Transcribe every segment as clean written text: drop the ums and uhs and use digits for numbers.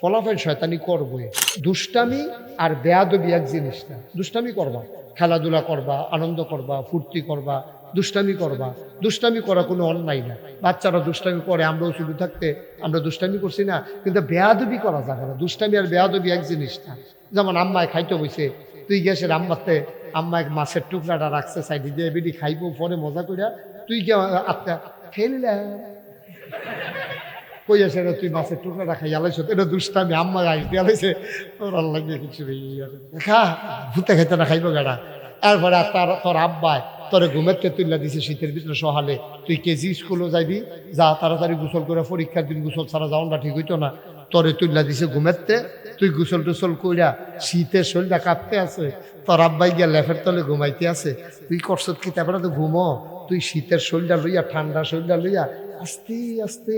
ফলাফল শয়তানি করবে। দুষ্টামি আর বেয়াদবি এক জিনিস না। দুষ্টামি করবা, খেলাধুলা করবা, আনন্দ করবা, ফুর্তি করবা, দুষ্টামি করবা। দুষ্টামি করা কোনো অন্যায় না। বাচ্চারা দুষ্টামি করে, আমরাও শুধু থাকতে আমরা দুষ্টামি করছি না, কিন্তু বেয়াদবি করা যাবে না। দুষ্টামি আর বেয়াদবি এক জিনিস না। যেমন আম্মায় খাইতে বসে, তুই গ্যাসের আম্মাতে আম্মায় মাছের টুকরাটা রাখছে সাইডে দিয়ে বেডি খাইবো, পরে মজা করিয়া তুই কে আত্মা খেললে কই আছে রে, তুই মাছের টুকরাটা খাই আলাইছ, এটা দুষ্টামি। আম্মা আইস দিয়ে আলাইছে, তোর আল্লাহ কিছু খা, ভূতে খাইতে না খাইবো গাড়া। এরপরে তোর আব্বায় তোরে ঘুমেরতে তুললা দিছে শীতের ভিতরে সহালে, তুই কেজি স্কুলও যাইবি, যা তাড়াতাড়ি গোসল করে, পরীক্ষার দিন গোসল ছাড়া যাওয়াটা ঠিক হইতো না, তোরে তুললা দিছে ঘুমেরতে, তুই গোসল টোসল কইরা শীতের শরীরটা কাঁপতে আছে, তোর আব্বাই গিয়া লেফের তলে ঘুমাইতে আছে, তুই করছ কি? তারপরে তো ঘুমো, তুই শীতের শরীরটা লইয়া, ঠান্ডা শরীরটা লইয়া আস্তে আস্তে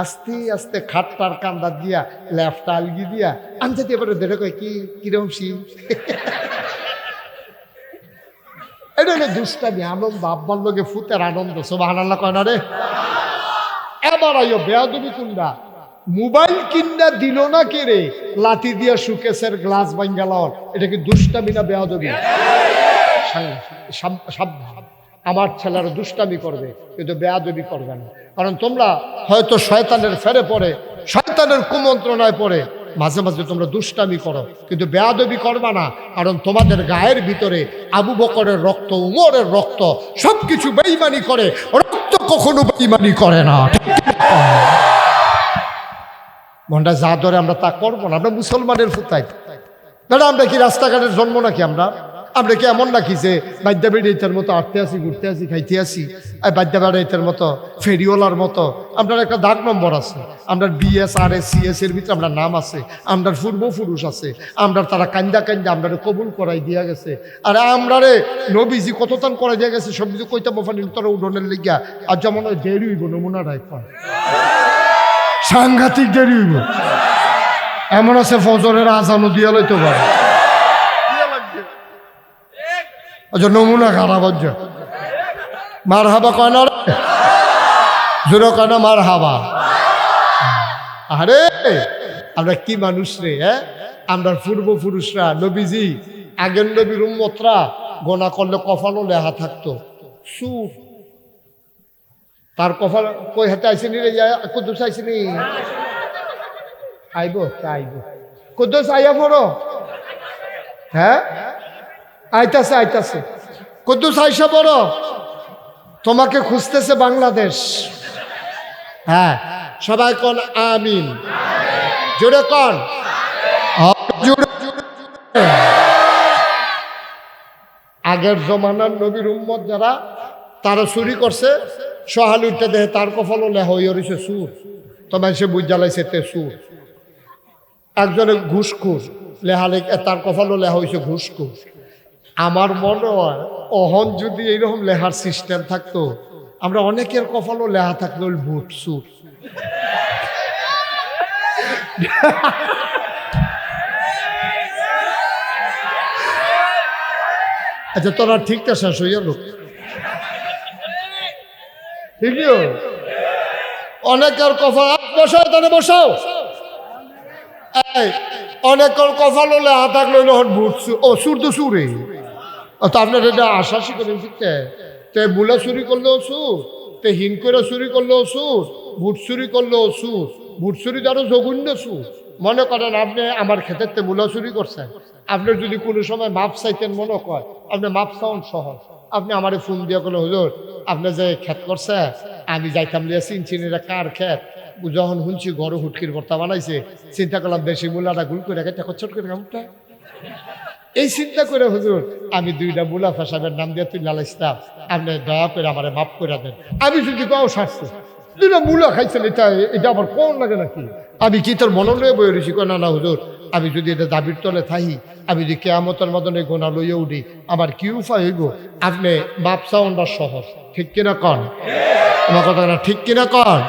আস্তে আস্তে খাটটার কান্দা দিয়া লেফটা আলগি দিয়া আনতে এবারে দেখে কয় কি কিরম শীত। এটা হলো দুষ্টামি, আনন্দ, আব্বার লোকে ফুতের আনন্দ। সুবহানাল্লাহ কয় না রে? এবার আইও বেয়াদবি কুন্ডা, মোবাইল কিনা দিল না কে রে, লাঠি দিয়া সুকেশের গ্লাস ভাঙ্গালাও, এটা কি দুষ্টামি না বেয়াদবি? সাবধান, আমার ছেলেরা দুষ্টামি করবে কিন্তু বেয়াদবি করবে না। কারণ তোমরা হয়তো শয়তানের ফেরে পড়ে, শয়তানের কুমন্ত্রণায় পড়ে মাঝে মাঝে তোমরা দুষ্টামি করো, কিন্তু বেয়াদবি করবা না। কারণ তোমাদের গায়ের ভিতরে আবু বকরের রক্ত, উমরের রক্ত, সবকিছু বেঈমানি করে, রক্ত কখনো বেঈমানি করে না। মনটা যা ধরে আমরা তা করবো না। আমরা মুসলমানের ফুতাই দাদা, আমরা কি রাস্তাঘাটের জন্ম নাকি? আমরা কি এমন নাকি যে বাদ্যা বেড়াইতের মতো আটতে আসি, ঘুরতে আসি, খাইতে আসি? আর বাদ্যা বেড়াইতের মতো, ফেরিওয়ালার মতো আমরা একটা দাগ নম্বর আছে, আমরা BS RS CS এর ভিতরে আমরা নাম আছে, আমরা পূর্বপুরুষ আছে, আমরা তারা কান্দা কান্দা আমরা কবুল করাই দিয়া গেছে। আর আমরা রে নবীজি কতক্ষণ করাই দিয়া গেছে, সব কিছু কইতে বফানি তোরা উঠোনের লিগা। আর যেমন দেরি হইব, নমুনা রাখা সাংঘাতিক দেরি হইব। এমন আছে ফজরের আজানও দিয়া লইতে পারে, নমুনা খারাপ হচ্ছে। মার হাবা কয় না রে, জোরে কয় না মার হাবা। আরে আমরা কি মানুষ রে, হ্যাঁ? আমরা পূর্বপুরুষরা, নবীজি, আগের নবীর উম্মতরা গোনা করলে কপালও লেখা থাকতো সুর। তার কপাল কই হাতে আইসিনি রে, কুদ্দুস আইসিনি, আইব আইব, কুদ্দুস আইয়া পড়ো, হ্যাঁ আইতাছে আইতাছে, কুদ্দুস আইসা বড়, তোমাকে খুঁজতেছে বাংলাদেশ। হ্যাঁ সবাই কোন আমিন, জোরে কোন। আগের জমানার নবীর উম্মত যারা, তারা চুরি করছে, সহাল উঠতে দেহে তার কপালও লেহা হইয়া রয়েছে সুর, তোমায় সে বুঝ জ্বালাইছে তে সুর। একজনে ঘুষখুর লেহালে, তার কপালও লেহা হয়েছে ঘুষখুর। আমার মনে হয় অহন যদি এইরকম লেহার সিস্টেম থাকতো, আমরা অনেকের কপালও লেহা থাকতো ভুট সুর। আচ্ছা তোরা ঠিকটা শেষ হইয়া লোক ঠিকই, অনেকের কপাল বসাও, তাহলে বসাও, অনেকের কপালও লেহা থাকলো ভুট সুর। ও সুর তো সুরে তো আপনার এটা আশ্বাসই করেন শিখতে, তে বুলা চুরি করলেও সুর, তে হিন করে চুরি করলেও সুর, ভুট চুরি করলেও সুর, ভুট চুরি আরো জঘন্য সুর। মনে করেন আপনি আমার ক্ষেতের তে বুলা চুরি করছেন, আপনার যদি কোনো সময় মাপ চাইতেন, মনে কয় আপনি মাপ চাওয়ান সহজ। আপনি আমারে ফোন দিয়ে করলেন, হুজুর আপনি যে ক্ষেত করছে, আমি যাইতাম লিয়া চিনচিনিরা কার ক্ষেত, যখন শুনছি গরু হুটকির ভর্তা বানাইছে, চিন্তা করলাম দেশি মূলাটা গুল করে রেখে ছোট করে কামটা, এই চিন্তা করে হুজুর আমি 2টা মুলাফা সাহেবের নাম দিয়ে তুই লালাইছিলাম, আপনি দয়া করে আমার মাফ করে দেন। আমি যদি গাও সারছি 2টা মুলা খাইছেন, এটা আমার কোন লাগে নাকি? আমি কি তোর মনোনয় বই রয়েছি? না না হুজুর, আমি যদি এটা দাবির তলে থাকি, আমি যদি কেয়ামতের মদনে গোনা লইয়া উঠি, আমার কি উপায় হইব? আপনি মাপ চাওয়াটা সহজ, ঠিক কিনা কন? আমার কথা না ঠিক কিনা কন?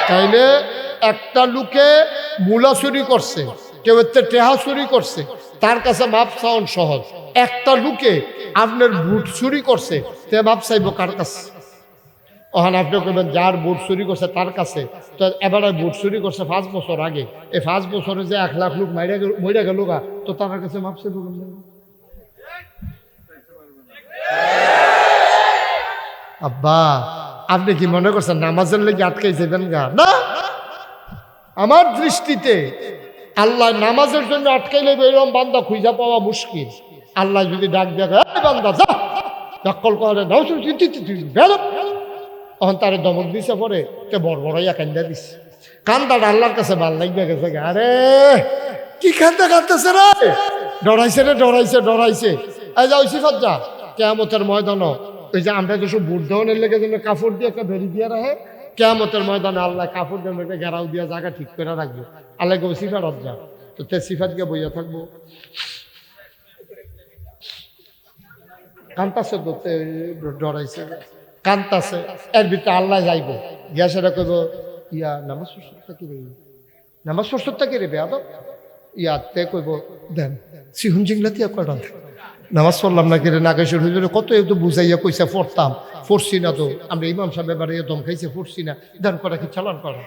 তাইলে একটা লোকে মুলা চুরি করছে, কেউ এতে টেহা চুরি করছে, তার কাছে মাপ চাওয়ান সহজ। একটা লোকে আপনার বুট চুরি করছে, তে মাপ চাইব কার কাছে? ওখানে আপনি করবেন যার বুট চুরি করছে তার কাছে, তো এবারে বুট চুরি করছে 5 বছর আগে, এই 5 বছরে যে 1 লাখ লোক মরে গেল গা, তো তার কাছে মাপছে আব্বা আপনি কি মনে করছেন নামাজের লেগে আটকাই যাবেন গা? না, আমার দৃষ্টিতে আল্লাহ নামাজের জন্য আটকাইলে এরকম বান্দা খুঁজা পাওয়া মুশকিল। আল্লাহ যদি ডাক দেখে বান্দা যা দখল করে তখন তারে দমক দিছে পরে তে বড় বড় কান্দা দিছে, কান্দাটা আল্লাহর কাছে ভাল লাগবে গেছে। আরে কি কান্দা কাঁদতেছে রে, ডরাইছে রে, ডরাইছে। এই যা ওই সিফাত যা কিয়ামতের ময়দান, ওই যে আমরা তো সব বুট দেওয়ানের লেগে যেন কাপড় দিয়ে একটা বেরি দিয়ে রাখে, কিয়ামতের ময়দানে আল্লাহ কাপড় দিয়ে একটা ঘেরাও দিয়ে জায়গা ঠিক করে রাখবে। আল্লাহ কেউ সিফাত যা, তো তে সিফাত গিয়ে বইয়া থাকবো, কান্তাছে ধরতে ডরাইছে, কান্তাছে। এর ভিতরে আল্লাহ যাইব গিয়া সেটা কইব ইয়া নামাজ পড়তে কি রে, নামাজ পড়তে কি রে বেয়াদ, ইয়াতে কইব দেন সিহুন জিংলাতি কয়টা নামাজ পড়লাম না কিরে, নাগেশ্বর হুজুরে কত একটু বুঝাইয়া কইসা পড়তাম, পড়ছি না তো, আমরা ইমাম সাহেব এবারে দম খাইছে পড়ছি না, দান করা কি চালান করা।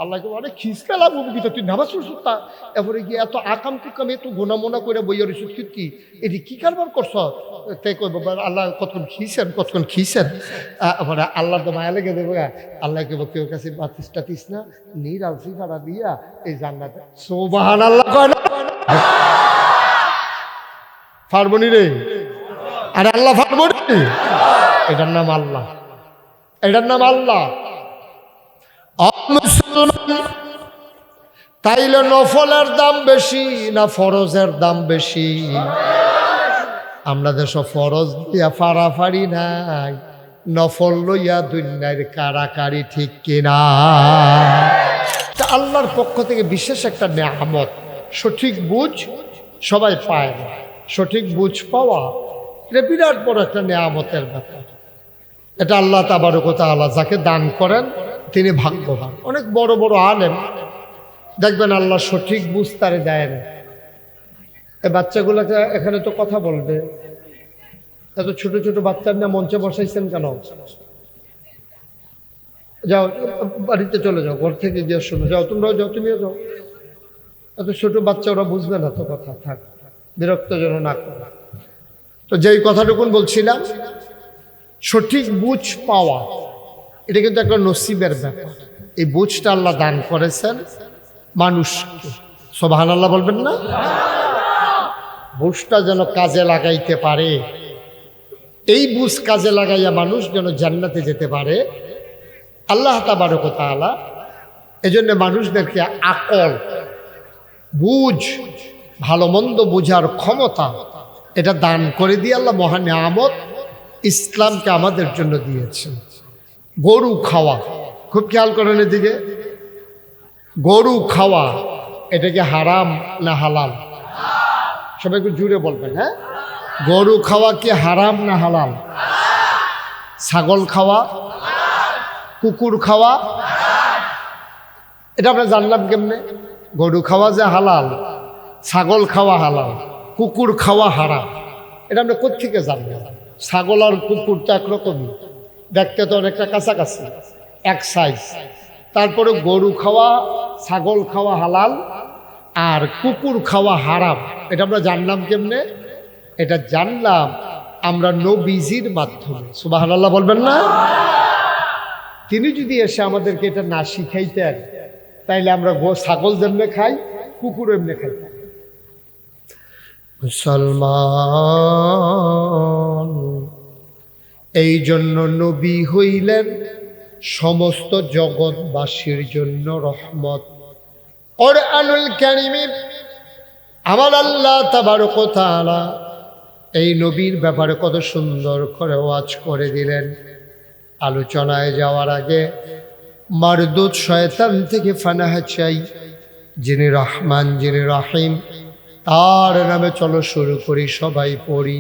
আল্লাহকে অনেক খিসকা লাগবো কিন্তু তুই নামাজ পড়ছিস তা, এরপরে গিয়ে এত আকাম টুকাম এত গোনামোনা করে বইয়া রইছ কি এটি কি কারবার করছ, তাই কইব আল্লাহ কতক্ষণ খিসেন। এরপরে আল্লাহ তো মায়া লেগে দেবো, আল্লাহ কেবল কেউ কাছে বাতিস টাতিস না, নীর আলসি ভাড়া দিয়া এই জান্নাতে সুবহানাল্লাহ কয় না পারবনি রে, আরে আল্লাহ পারবনি, এটার নাম আল্লাহ, এটার নাম আল্লাহ। মুসলমান তাইলে নফলের দাম বেশি না ফরজের দাম বেশি? আমরা দেশ ফরজ দিয়া ফাড়াফাড়ি নাই, নফল লইয়া দুনিয়ার কারাকারি, ঠিক কিনা? আল্লাহর পক্ষ থেকে বিশেষ একটা নেয়ামত, সঠিক বুঝ সবাই পায় না, সঠিক বুঝ পাওয়া এটা বিরাট বড় একটা নেয়ামতের ব্যাপার। এটা আল্লাহ তাবারক ওয়া তাআলা যাকে দান করেন তিনি ভাগ্যবান। অনেক বড় বড় আলেম দেখবেন আল্লাহ সঠিক বুঝ তারে দেয় না। এই বাচ্চাগুলোকে এখানে তো কথা বলবে, এত ছোট ছোট বাচ্চার না মঞ্চে বসাইছেন কেন? যাও বাড়িতে চলে যাও, ঘর থেকে গিয়ে শোনো, যাও তোমরাও যাও, তুমিও যাও। এত ছোট বাচ্চা ওরা বুঝবে না তো কথা, থাক বিরক্ত যেন না করে। তো যেই কথাটুকুন বলছিলাম, সঠিক বুঝ পাওয়া এটা কিন্তু একটা নসিবের ব্যাপার। এই বুঝটা আল্লাহ দান করেছেন মানুষকে, সুবহানাল্লাহ বলবেন না? বুঝটা যেন কাজে লাগাইতে পারে, এই বুঝ কাজে লাগাইয়া মানুষ যেন জান্নাতে যেতে পারে, আল্লাহ তাবারক ওয়া তাআলা এজন্য মানুষদেরকে আকল, বুঝ, ভালো মন্দ বুঝার ক্ষমতা এটা দান করে দিয়ে আল্লাহ মহান নিয়ামত ইসলামকে আমাদের জন্য দিয়েছেন। গরু খাওয়া, খুব খেয়াল করেন এদিকে, গরু খাওয়া এটা কি হারাম না হালাল? সবাই একটু জুড়ে বলবেন, হ্যাঁ? গরু খাওয়া কি হারাম না হালাল? ছাগল খাওয়া, কুকুর খাওয়া, এটা আমরা জানলাম কেমনে? গরু খাওয়া যে হালাল, ছাগল খাওয়া হালাল, কুকুর খাওয়া হারাম, এটা আমরা কোত্থেকে জানলাম? ছাগল আর কুকুর তো একরকমই, দেখতে তো অনেকটা কাছাকাছি, এক সাইজ। তারপরে গরু খাওয়া, ছাগল খাওয়া হালাল আর কুকুর খাওয়া হারাম, এটা আমরা জানলাম কেমনে? এটা জানলাম আমরা নবীজির মাধ্যমে, সুবহানাল্লাহ বলবেন না? তিনি যদি এসে আমাদেরকে এটা না শিখাইতেন তাইলে আমরা ছাগল যেমনে খাই, কুকুর এমনি খাইতাম। মুসলমান এই জন্য নবী হইলেন সমস্ত জগৎবাসীর জন্য রহমত। কোরআনুল কারীমে আমার আল্লাহ তাবারক ওয়া তাআলা এই নবীর ব্যাপারে কত সুন্দর করে ওয়াজ করে দিলেন। আলোচনায় যাওয়ার আগে মারদুদ শয়তান থেকে ফানাহ চাই, যিনি রহমান, যিনি রহিম, তার নামে চলো শুরু করি, সবাই পড়ি।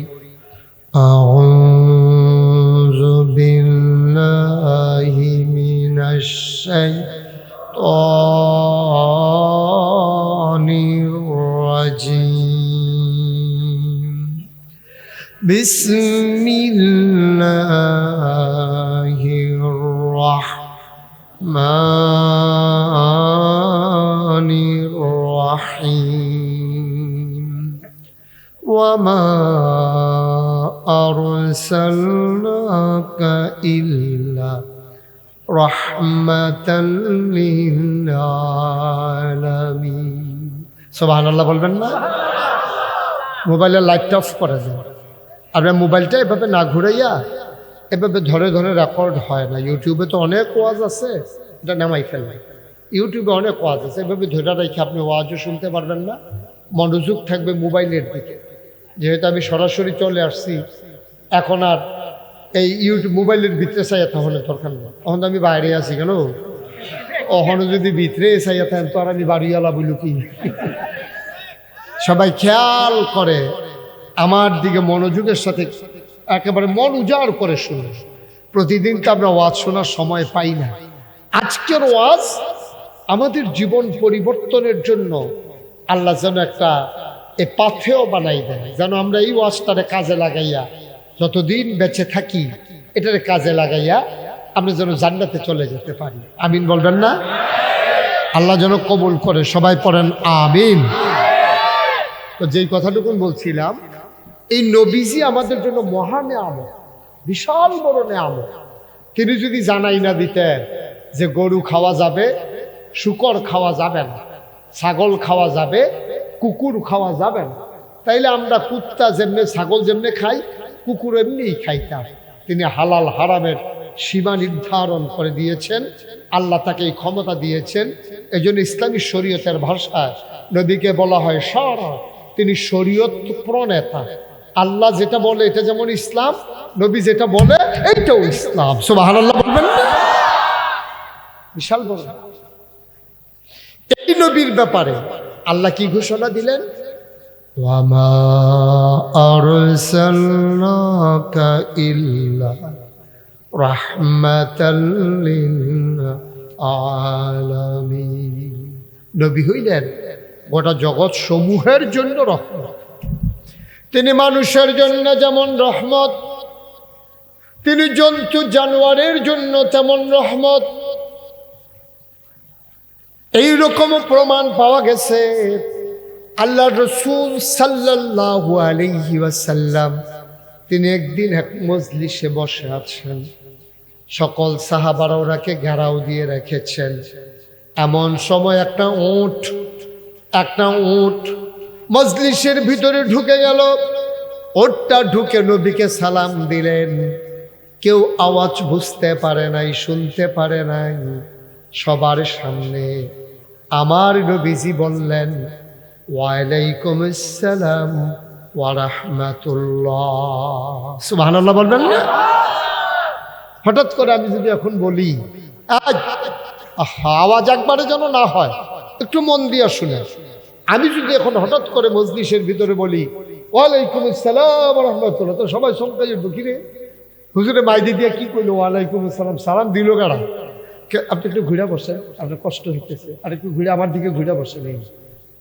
আউযু বিল্লাহি মিনাশ শাইতানির রাজিম। বিসমিল্লাহির الرحمن الرحيم وما أرسلناك إلا رحمة للعالمين سبحان الله বলবেন না মোবাইলের লাইটটা অফ করে দেন আপনার মোবাইলটা এভাবে না ঘুরাইয়া এভাবে ধরে ধরে রেকর্ড হয় না ইউটিউবে তো অনেক ওয়াজ আছে এটা নামাই ফেলবেন ইউটিউবে অনেক ওয়াজ আছে এভাবে ধরে রেখে আপনি ওয়াজও শুনতে পারবেন না মনোযোগ থাকবে মোবাইলের দিকে যেহেতু আমি সরাসরি চলে আসছি এখন আর এই ইউটিউব মোবাইলের ভিতরে চাইয়া তাহলে দরকার নেই তখন তো আমি বাইরে আছি কেন ওখানে যদি ভিতরে চাইয়া থাকেন তো আর আমি বাড়িওয়ালা বলু কি সবাই খেয়াল করে আমার দিকে মনোযোগের সাথে একেবারে মন উজাড় করে শুনে প্রতিদিন তো আমরা ওয়াজ শোনার সময় পাই না আজকের ওয়াজ আমাদের জীবন পরিবর্তনের জন্য আল্লাহ যেন একটা এ পাথেও বানাই দেয় যেন আমরা এই ওয়াজটারে কাজে লাগাইয়া যতদিন বেঁচে থাকি এটারে কাজে লাগাইয়া আমরা যেন জান্নাতে চলে যেতে পারি আমিন বলবেন না আল্লাহ যেন কবুল করে সবাই পড়েন আমিন তো যেই কথাটুকু বলছিলাম এই নবীজি আমাদের জন্য মহা নেয়ামত বিশাল বড় নেয়ামত তিনি যদি জানাই না দিতেন যে গরু খাওয়া যাবে শূকর খাওয়া যাবে না ছাগল খাওয়া যাবে কুকুর খাওয়া যাবে না তাইলে আমরা কুত্তা যেমনে ছাগল যেমনে খাই কুকুর এমনিই খাইতাম তিনি হালাল হারামের সীমা নির্ধারণ করে দিয়েছেন আল্লাহ তাকে এই ক্ষমতা দিয়েছেন এজন্য ইসলামী শরীয়তের ভাষায় নবীকে বলা হয় শরঈ তিনি শরীয়ত প্রণেতা আল্লাহ যেটা বলে এটা যেমন ইসলাম নবী যেটা বলে এইটাও ইসলাম সুবহানাল্লাহ বলবেন না বিশাল বড় এই নবীর ব্যাপারে আল্লাহ কি ঘোষণা দিলেন ওয়ামা আরসালনাকা ইল্লা রাহমাতাল লিল আলামিন নবী হইলেন গোটা জগৎ সমূহের জন্য রহমত তিনি মানুষের জন্য যেমন রহমত তিনি জন্তু জানোয়ারের জন্য তেমন রহমত এইরকম প্রমাণ পাওয়া গেছে আল্লাহ রসুল সাল্লাল্লাহু আলাইহি ওয়াসাল্লাম তিনি একদিন এক মজলিসে বসে আছেন সকল সাহাবারা ওনাকে ঘেরাও দিয়ে রেখেছেন এমন সময় একটা উট মজলিসের ভিতরে ঢুকে গেল ওটটা ঢুকে নবীকে সালাম দিলেন কেউ আওয়াজ বুঝতে পারে নাই শুনতে পারে নাই সবার সামনে আমার নবীজি বললেন ওয়ালাইকুম আসসালাম ওয়া রাহমাতুল্লাহ সুবহানাল্লাহ বলবেন না হঠাৎ করে আমি যদি এখন বলি আওয়াজ একবারে যেন না হয় একটু মন দিয়ে শুনে আমি যদি এখন হঠাৎ করে মজলিসের ভিতরে বলি ওয়ালাইকুম আসসালাম ওয়া রাহমাতুল্লাহ তো সবাই চমকে যাবে কি রে হুজুরে মাইদি দিয়ে কি কইলো ওয়ালাইকুম আসসালাম সালাম দিল কারা আপনি একটু ঘুরে বসেন আপনার কষ্ট হইতেছে আর একটু ঘুরে আমার দিকে ঘুরে বসেন এই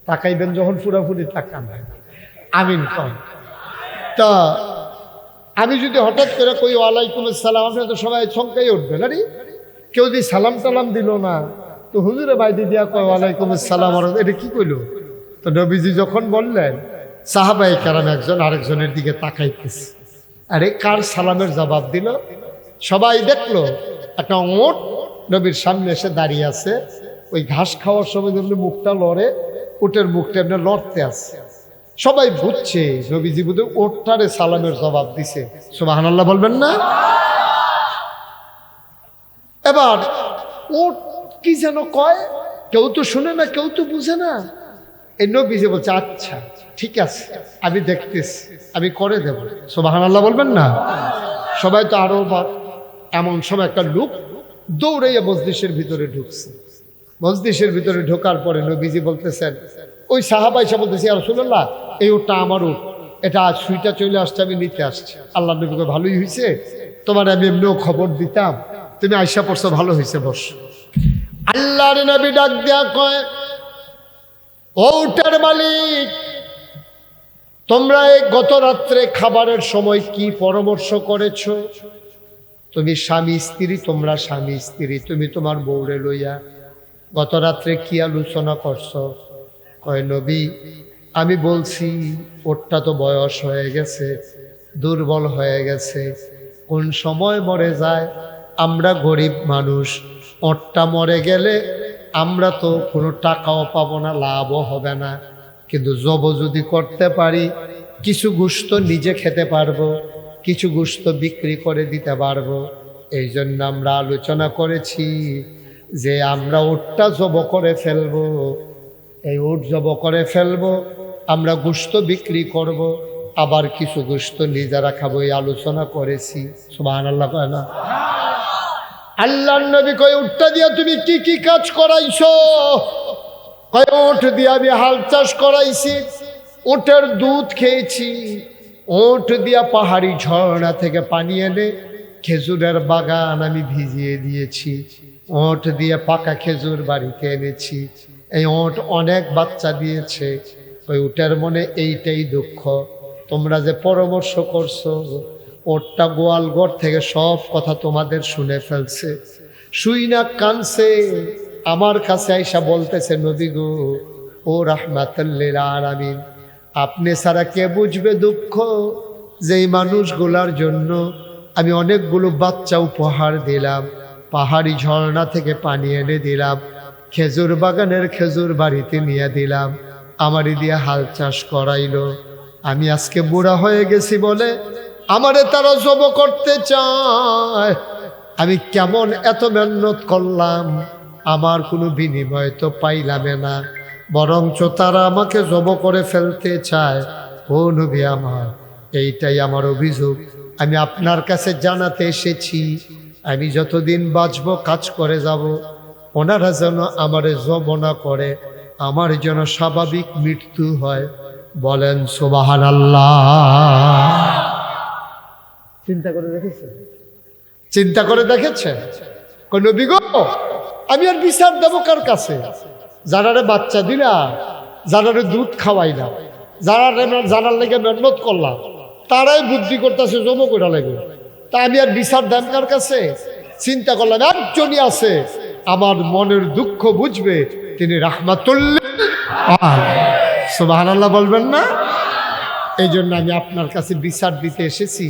তাকাইবেন যখন পুরাপুরি তাকান আমিন কন তা আমি যদি হঠাৎ করে কই ওয়ালাইকুম আসসালাম আপনি তো সবাই চমকাই উঠবেন আরে কেউ যদি সালাম টালাম দিল না তো হুজুরে মাইদি দিয়া কয় ওয়ালাইকুম আসসালাম এটা কি কইলো তো নবীজি যখন বললেন সাহাবায়ে কেরাম একজন আরেকজনের দিকে তাকাইতেছে আরে কার সালামের জবাব দিল সবাই দেখলো একটা ওট নবীর সামনে এসে দাঁড়িয়ে আছে ওই ঘাস খাওয়ার সময় যেমনি মুখটা লড়ে ওটের মুখটা এমনি লড়তে আছে সবাই বুঝছে নবীজি বুধ ওটটারে সালামের জবাব দিছে সুবহানাল্লাহ বলবেন না এবার ওট কি যেন কয় কেউ তো শুনে না কেউ তো বুঝে না এই নবীজি বলছে আচ্ছা ঠিক আছে আমি দেখতেছি আমি করে দেব সুবহানাল্লাহ বলবেন না সবাই তো আরো এমন সময় একটা লোক দৌড়াইয়া মজলিসের ভিতরে ঢুকছে মজলিসের ভিতরে ঢোকার পরে নবীজি বলতেছেন ওই সাহাবা এসে বলতেছে ইয়া রাসূলুল্লাহ এই ওটা আমার উট এটা আজ সুইটা চলে আসছে আমি নিতে আসছি আল্লাহ নবীকে ভালোই হয়েছে তোমার আমি এমনিও খবর দিতাম তুমি আইসা পড়ছো ভালো হয়েছে বস আল্লাহর নবী ডাক দেয়া কয় ও উটের মালিক তোমরা এই গত রাত্রে খাবারের সময় কি পরামর্শ করেছো তুমি স্বামী স্ত্রী, তোমরা স্বামী স্ত্রী, তুমি তোমার বউরে লইয়া গত রাত্রে কি আলোচনা করছো? কয় নবী, আমি বলছি ওরটা তো বয়স হয়ে গেছে, দুর্বল হয়ে গেছে, কোন সময় মরে যায়। আমরা গরিব মানুষ, ওরটা মরে গেলে আমরা তো কোনো টাকাও পাবো না, লাভও হবে না, কিন্তু জব যদি করতে পারি কিছু গোশত নিজে খেতে পারবো, কিছু গোশত বিক্রি করে দিতে পারবো। এই জন্য আমরা আলোচনা করেছি যে আমরা উটটা জব করে ফেলবো, এই উট জব করে ফেলবো, আমরা গোশত বিক্রি করব, আবার কিছু গোশত নিজেরা খাবো, এই আলোচনা করেছি। সুবহানাল্লাহ কয় না? আল্লাহর নবী কয় উটটা দিয়া তুমি কি কি কাজ করাইছো? কয় উট দিয়া আমি হাল চাষ করাইছি, উটের দুধ খেয়েছি, উট দিয়া পাহাড়ি ঝর্ণা থেকে পানি এনে খেজুরের বাগান আমি ভিজিয়ে দিয়েছি, ওট দিয়ে পাকা খেজুর বাড়িতে এনেছি, এই ওট অনেক বাচ্চা দিয়েছে। ওই উটের মনে এইটাই দুঃখ, তোমরা যে পরামর্শ করছো, ওটটা গোয়ালঘর থেকে সব কথা তোমাদের শুনে ফেলছে, শুই না কানছে, আমার কাছে আইসা বলতেছে নবী গো, ও রাহমাতুল লিল আলামিন, আপনি ছাড়া কে বুঝবে দুঃখ, যেই মানুষগুলার জন্য আমি অনেকগুলো বাচ্চা উপহার দিলাম, পাহাড়ি ঝর্ণা থেকে পানি এনে দিলাম, খেজুর বাগানের খেজুর বাড়িতে নিয়ে দিলাম, আমারই দিয়ে হাল চাষ করাইলো, আমি আজকে বুড়া হয়ে গেছি বলে আমারে তারা জব করতে চায়। আমি কেমন এত মেহনত করলাম, আমার কোনো বিনিময় তো পাইলাম না, বরঞ্চ তারা আমাকে জব করে ফেলতে চায়। ও নবী আমার, এইটাই আমার অভিযোগ, আমি আপনার কাছে জানাতে এসেছি, আমি যতদিন বাঁচব কাজ করে যাব, ওনারা যেন আমারে জব না করে, আমার যেন স্বাভাবিক মৃত্যু হয়। বলেন সুবহানাল্লাহ। চিন্তা করে দেখেছেন? চিন্তা করে দেখেছেন? কোন নবী গো, আমি আর বিচার দেবো কার কাছে? যারারে বাচ্চা দিলাম, যারারে দুধ খাওয়াইলাম, যারার লেগে মেহনত করলাম, তারাই বুদ্ধি করতেছে জব করে লাগবে, তা আমি আর বিচার দেন কার কাছে? চিন্তা করলাম একজনই আছে আমার মনের দুঃখ বুঝবে, তিনি রাহমাতুল লিল আলামিন। সুবহানাল্লাহ বলবেন না? এই জন্য আমি আপনার কাছে বিচার দিতে এসেছি।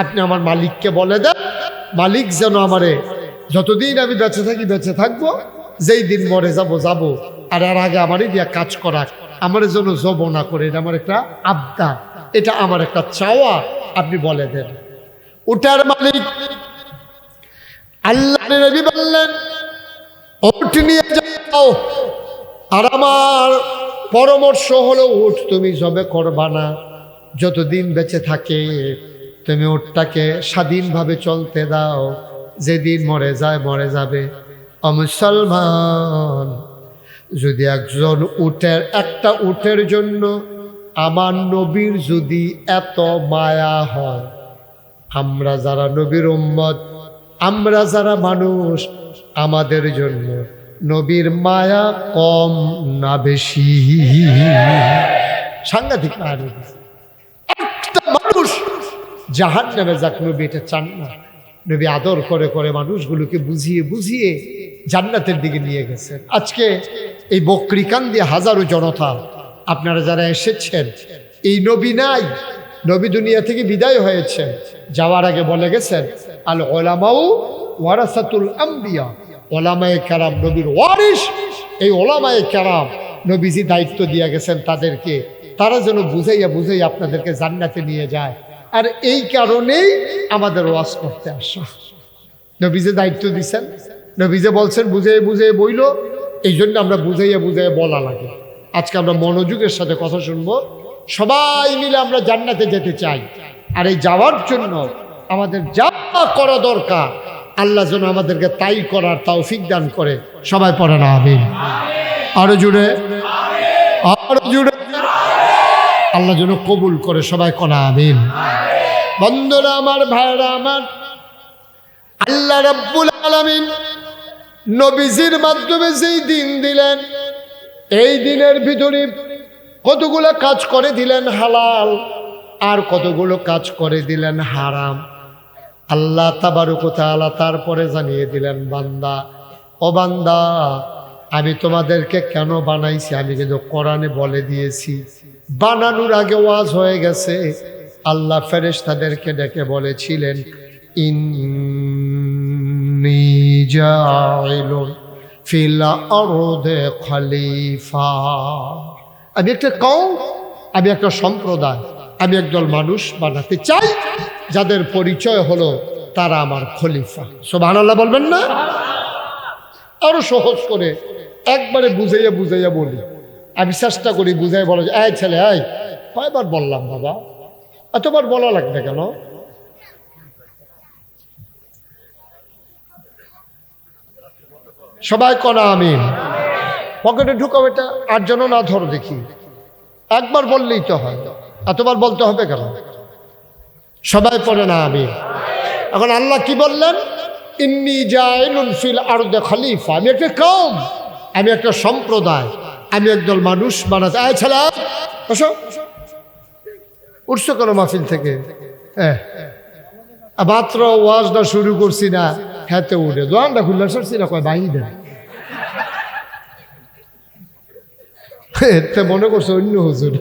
আপনি আমার মালিককে বলে দেন, মালিক যেন আমারে যতদিন আমি বেঁচে থাকি বেঁচে থাকবো, যেই দিন মরে যাব যাব, আর এর আগে আমারই দিয়া কাজ করাক, আমার যেন জব না করে, এটা আমার একটা আবদার, এটা আমার একটা চাওয়া, আপনি বলে দেন। ওটার মালিক আল্লাহ নবী বললেন, উট নিয়ে যাও। আর আমার পরামর্শ হলো, উট তুমি জবে করবা না, যতদিন বেঁচে থাকে তুমি উটটাকে স্বাধীনভাবে চলতে দাও, যেদিন মরে যায় মরে যাবে। মুসলমান, যদি একজন একটা উটের জন্য আমার নবীর যদি এত মায়া হয়, আমরা যারা নবীর উম্মত, আমরা যারা মানুষ, আমাদের জন্য নবীর মায়া কম না বেশি? সাংঘাতিক মায়া। একটা মানুষ জাহান্নামে যাক, নবী এটা চান না। নবী আদর করে করে মানুষগুলোকে বুঝিয়ে বুঝিয়ে জান্নাতের দিকে নিয়ে গেছেন। আজকে এই বকরিকান্দি হাজারো জনতা আপনারা যারা এসেছেন, এই নবী নাই, নবী দুনিয়া থেকে বিদায় হয়েছে, যাওয়ার আগে বলে গেছেন, আল উলামাউ ওয়ারাসাতুল আম্বিয়া, ওলামায়ে কেরাম নবীর ওয়ারিস। এই ওলামায়ে কেরাম নবীজি দায়িত্ব দিয়ে গেছেন তাদেরকে, তারা যেন বুঝাইয়া বুঝাইয়া আপনাদেরকে জান্নাতে নিয়ে যায়। আর এই কারণেই আমাদের ওয়াজ করতে আসা। নবীজি দায়িত্ব দিচ্ছেন, নবীজি বলছেন বুঝাইয়া বুঝাইয়া বইল, এই জন্য আমরা বুঝাইয়া বুঝাইয়া বলা লাগে। আজকে আমরা মনোযোগের সাথে কথা শুনবো, সবাই মিলে আমরা জান্নাতে যেতে চাই। আর এই যাওয়ার জন্য আমাদের যা করা দরকার, আল্লাহ যেন আমাদেরকে তাই করার তৌফিক দান করে। সবাই পড়েন আমিন। আরো জুড়ে, আরো জুড়ে। আল্লাহ যেন কবুল করে, সবাই কোনা আমিন। বন্ধুরা আমার, ভাইরা আমার, আল্লাহ রাব্বুল আলামিন নবীজির মাধ্যমে যেই দিন দিলেন, এই দিনের ভিতরে কতগুলো কাজ করে দিলেন হালাল, আর কতগুলো কাজ করে দিলেন হারাম। আল্লাহ তাবারক ওয়া তাআলা তারপরে জানিয়ে দিলেন, বান্দা ও বান্দা, আমি তোমাদেরকে কেন বানাইছি আমি কিন্তু কোরআনে বলে দিয়েছি। বানানোর আগে ওয়াজ হয়ে গেছে। আল্লাহ ফেরেশতাদেরকে ডেকে বলেছিলেন, ইন্নী জাইলুন ফিল আরদি খলিফা। আমি একটা কওম, আমি একটা সম্প্রদায়, আমি একদল মানুষ বানাতে চাই যাদের পরিচয় হলো তারা আমার খলিফা। সুবহানাল্লাহ বলবেন না? আরো সহজ করে একবারে বুঝাইয়া বুঝাইয়া বলি। আমি চেষ্টা করি বুঝাই বলা যায়, এই ছেলে এই কয়বার বললাম বাবা, এতবার বলা লাগবে কেন? সবাই কনা আমিন। পকেটে ঢুকাও এটা, আর যেন না ধরো দেখি। একবার বললেই তো হয়, এতবার বলতে হবে কেন? সবাই পড়ে না আমিন। এখন আল্লাহ কি বললেন? ইন্নী জাইলুন ফিল আরদি খলিফা। আমি একটা কওম, আমি একটা সম্প্রদায়, আমি একদল মানুষ বানাতে। আয় ছেলে বসো। উঠছো কেন মাহফিল থেকে? মাত্র ওয়াজটা শুরু করছি না, হাতে উঠে দোয়ানটা খুললে সরছি না, কয় বাইরে দেন। এতে মনে করছো অন্য হুজুর,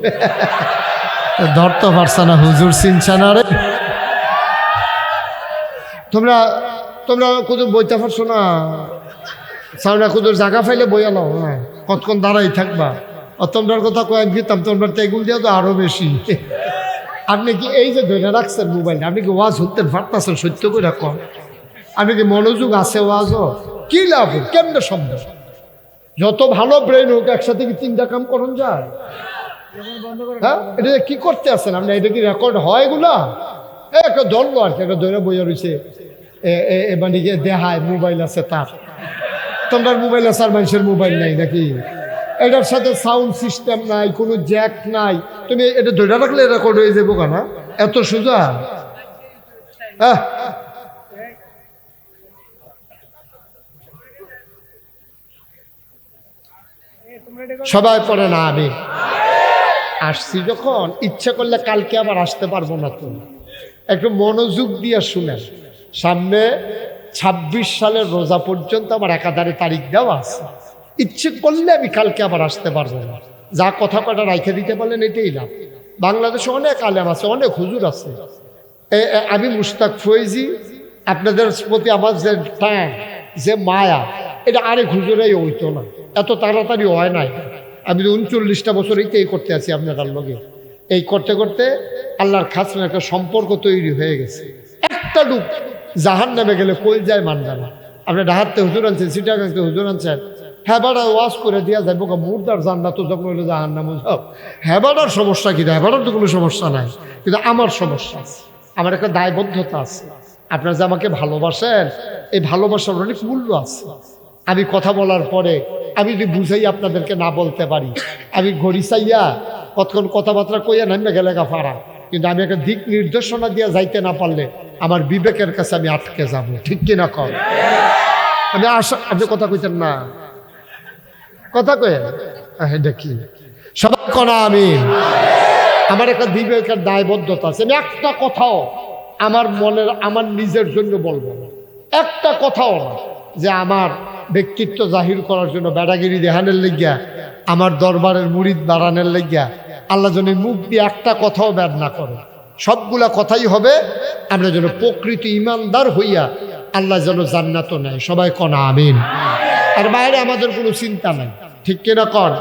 ধরতে পারছে না হুজুর, চিনছে না রে। তোমরা তোমরা কুদুর বইতে পারছো না, সামনে কুদুর জায়গা ফাইলে বইয়ালো, হ্যাঁ কতক্ষণ দাঁড়াই থাকবা। আর তোমরার কথা কয়েক দিতাম, তোমরা তো এগুল দিয়ে তো আরো বেশি। আপনি কি এই যে ধরে রাখছেন মোবাইল, আপনি কি ওয়াজ হতে পারতেছেন? সত্য করে কম, আপনি কি মনোযোগ আছে ওয়াজও? কি লাভ? কেমনে শব্দ? যত ভালো ব্রেন হোক, একসাথে কি তিনটা কাম করুন যায়? হ্যাঁ, এটা কি করতে আসছেন আপনি? এটা কি রেকর্ড হয় এগুলা? একটা দণ্ড আর কি, একটা ধরে বইয়া রয়েছে, মানে দেহায় মোবাইল আছে তার। তোমার মোবাইল আছে আর মানুষের মোবাইল নাই নাকি? এটার সাথে সাউন্ড সিস্টেম নাই, কোনো জ্যাক নাই। তুমি এটা ধরে রাখলে রেকর্ড হয়ে যাবো কেনা? এত সোজা? হ্যাঁ, সবাই পড়ে না আমি আসছি যখন, ইচ্ছা করলে কালকে আবার আসতে পারবো না। তুমি একটু মনোযোগ দিয়ে শুনেন। সামনে 26 সালের রোজা পর্যন্ত আমার একাধারে তারিখ দেওয়া আছে। ইচ্ছে করলে আমি কালকে আবার আসতে পারবো না। যা কথা কটা রাইখে দিতে পারলেন এটাই লাভ। বাংলাদেশে অনেক আলেম আছে, অনেক হুজুর আছে। আমি মুশতাক ফয়েজি, আপনাদের প্রতি আমার যে টান, যে মায়া, এটা আরেক হুজুরেই হইতো না, এত তাড়াতাড়ি হয় নাই। আমি 39টা বছর এই করতে আছি আপনার লগে। এই করতে করতে আল্লাহর খাসনা একটা সম্পর্ক তৈরি হয়ে গেছে। একটা লোক জাহান নামে গেলে কই যায় মানবে না। আপনি ডাহাতে হুজুর আনছেন, সিটাগাংতে হুজুর আনছেন, হ্যাবাডার ওয়াজ করে দিয়া যাবো মুর্দার জান্নাত যখন হইলে জাহান নামে যাও। হ্যাবাডার সমস্যা কি? হ্যাবাডার তো কোনো সমস্যা নাই, কিন্তু আমার সমস্যা আছে, আমার একটা দায়বদ্ধতা আছে। আপনারা যে আমাকে ভালোবাসেন, এই ভালোবাসার অনেক মূল্য আছে। আমি কথা বলার পরে আমি যদি বুঝাই আপনাদেরকে না বলতে পারি, আমি ঘড়ি চাইয়া কতক্ষণ কথাবার্তা কইয়া নামে গেলে ফাড়া, কিন্তু আমি একটা দিক নির্দেশনা দিয়ে যাইতে না পারলে আমার বিবেকের কাছে আমি আটকে যাব। ঠিক কিনা কর? আমি আশা, আপনি কথা কইতেন না, কথা কয়েন দেখি সবাই কনা আমি। আমার একটা বিবেকের দায়বদ্ধতা আছে। আমি একটা কথাও আমার মনের, আমার নিজের জন্য বলবো না, একটা কথাও না যে আমার ব্যক্তিত্ব জাহির করার জন্য, বেড়াগিরি দেহানের লেগিয়া, আমার দরবারের মুরিদ বাড়ানোর লেগিয়া আল্লাহ যেন মুখ দিয়ে একটা কথাও বের না করে। সবগুলা কথাই হবে আমরা যেন প্রকৃত ইমানদার হইয়া আল্লাহ যেন জান্নাতও নেয়। সবাই কনা আমিন। আর বাইরে আমাদের কোনো চিন্তা নাই, ঠিক কিনা কর?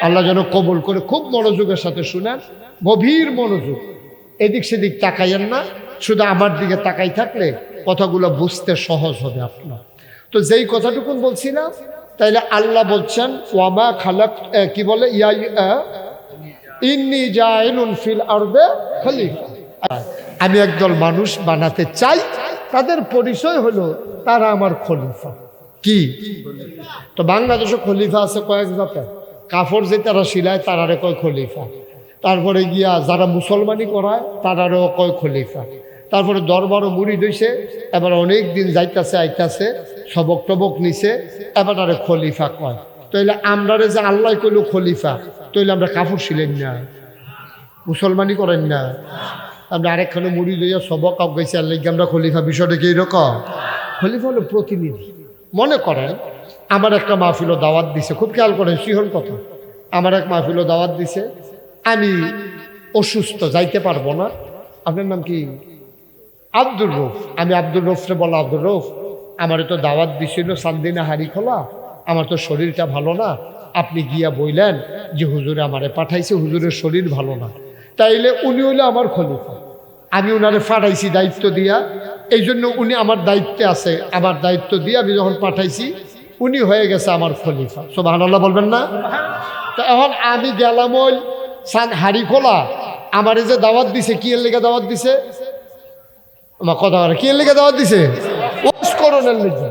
আল্লাহ যেন কবুল করে। খুব মনোযোগের সাথে শুনেন, গভীর মনোযোগ, এদিক সেদিক তাকাইয়েন না, শুধু আমার দিকে তাকাই থাকলে কথাগুলো বুঝতে সহজ হবে আপনার। তো যেই কথাটুকুন বলছিলাম, তাইলে আল্লাহ বলছেন ওয়ামা খালাক, কি বলে, ইন্নী জাইলুন ফিল আরদি খলিফা। আমি একদল মানুষ বানাতে চাই, তাদের পরিচয় হলো তারা আমার খলিফা। কি? তো বাংলাদেশে খলিফা আছে কয়েক জাতের। কাপড় যে তারা সিলায় তারারে কয় খলিফা, তারপরে গিয়া যারা মুসলমানি করায় তারারও কয় খলিফা, তারপরে দরবারও মুড়িদ হইছে, এবার অনেক দিন যাইতাছে আইতাছে, সবক টবক নিছে, এবার আরে খলিফা কয়। তাইলে আমরারে যে আল্লাহ কইল খলিফা, তাইলে আমরা কাপড় ছিলেন না, মুসলমানি করেন না, আমরা আরেকখানে মুড়ি লইয়া সবক আগাইছি আর লেগে আমরা খলিফা, বিষয়টা কি এরকম? খলিফা হলো প্রতিনিধি। মনে করেন আমার একটা মাহফিলও দাওয়াত দিছে, খুব খেয়াল করেন শিহন কথা, আমার এক মাহফিলও দাওয়াত দিছে, আমি অসুস্থ যাইতে পারবো না। আপনার নাম কি? আব্দুর রৌফ। আমি আব্দুর রৌফরে বলো, আব্দুর রৌফ আমার তো দাওয়াত দিছিল সান্দিনা হাড়ি খোলা, আমার তো শরীরটা ভালো না, আপনি গিয়া বইলেন যে হুজুরে আমারে পাঠাইছে, হুজুরের শরীর ভালো না, তাইলে উনি হইলে আমার খলিফা, আমি উনারে পাঠাইছি দায়িত্ব দিয়া, এই জন্য উনি আমার দায়িত্বে আছে, আমার দায়িত্ব দিয়ে আমি যখন পাঠাইছি উনি হয়ে গেছে আমার খলিফা। সুবহানাল্লাহ বলবেন না? তো এখন আমি গেলাম ওই হাড়ি খোলা, আমার যে দাওয়াত দিছে, কি এর লেগে দাওয়াত দিছে? আমার কথা বলে, কি এর লেগে দাওয়াত দিছে? ওয়াজ করণের লেগে।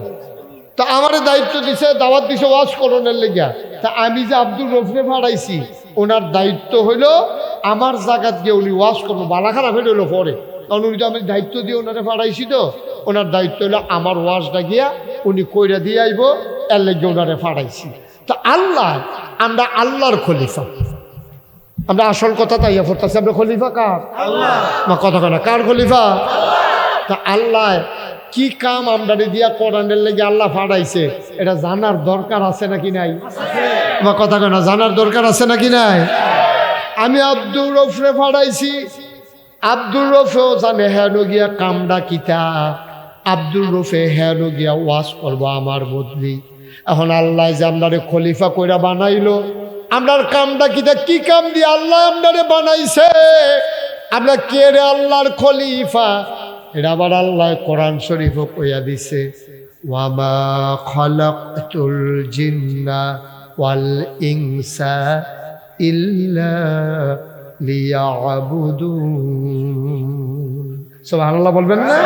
তা আমার দায়িত্ব দিছে, দাওয়াত দিছে ওয়াজ করণের লেগে। তা আমি যে আব্দুর রফরে ভাড়াইছি, ওনার দায়িত্ব হইল আমার জায়গাত গিয়ে উনি ওয়াজ করবো, বালা খারাপ হইল হইলো পরে, কারণ উনি তো আমি দায়িত্ব দিয়ে ওনারে ভাড়াইছি, তো ওনার দায়িত্ব হইলো আমার ওয়াজটা গিয়া উনি কইরা দিয়ে আইব, এর লেগে ওনারে ভাড়াইছি। তা আল্লাহ, আমরা আল্লাহর খলিফা, আমরা আসল কথা তাই পড়তেছি, আমরা খলিফা কার? আল্লাহ। কথা কেনা কার খলিফা? তা আল্লাহ কি কাম আমরা দিয়া কোরআনের লেগে আল্লাহ ফাড়াইছে, এটা জানার দরকার আছে নাকি নাই? আমার কথা কেনা জানার দরকার আছে নাকি নাই? আমি আব্দুর রফরে ফাড়াইছি, আব্দুর রফেও জানে হ্যাঁ গিয়া কামডা কিতা, আব্দুর রফে হ্যাঁ গিয়া ওয়াজ করবো আমার বদলি। এখন আল্লাহ যে আপনারে খলিফা কইরা বানাইলো, আমরার কামটা কিতা, কি কাম দিয়ে আল্লাহ আপনারে বানাইছে? আমরা কে রে আল্লাহর খলিফা? এটা আবার আল্লাহ কোরআন শরীফও কইয়া দিছে, ওয়ামা খালাকতুল জিন্না ওয়াল ইনসা ইল্লা লিয়াবুদুন। সুবহানাল্লাহ বলবেন না?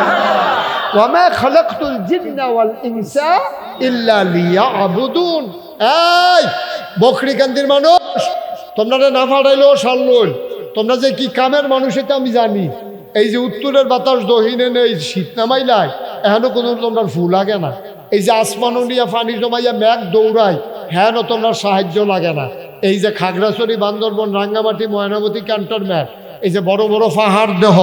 ওয়ামা খালাকতুল জিন্না ওয়াল ইনসা ইল্লা লিয়াবুদুন। এই বকরিকান্দির মানুষ, তোমরা না ফাটাইলেও সারল, তোমরা যে কি কামের মানুষ এটা আমি জানি। এই যে উত্তরের বাতাস দহিনে নেই, শীত নামাইলাই, এখনো কোনো তোমরা ফুল লাগে না। এই যে আসমান নিয়ে পানি জমাইয়া মেঘ দৌড়ায়, হ্যাঁ তোমরা সাহায্য লাগে না। এই যে খাগড়াছড়ি, বান্দরবন, রাঙ্গামাটি, ময়নামতি ক্যান্টনমেন্ট, এই যে বড় বড় পাহাড় দেহ,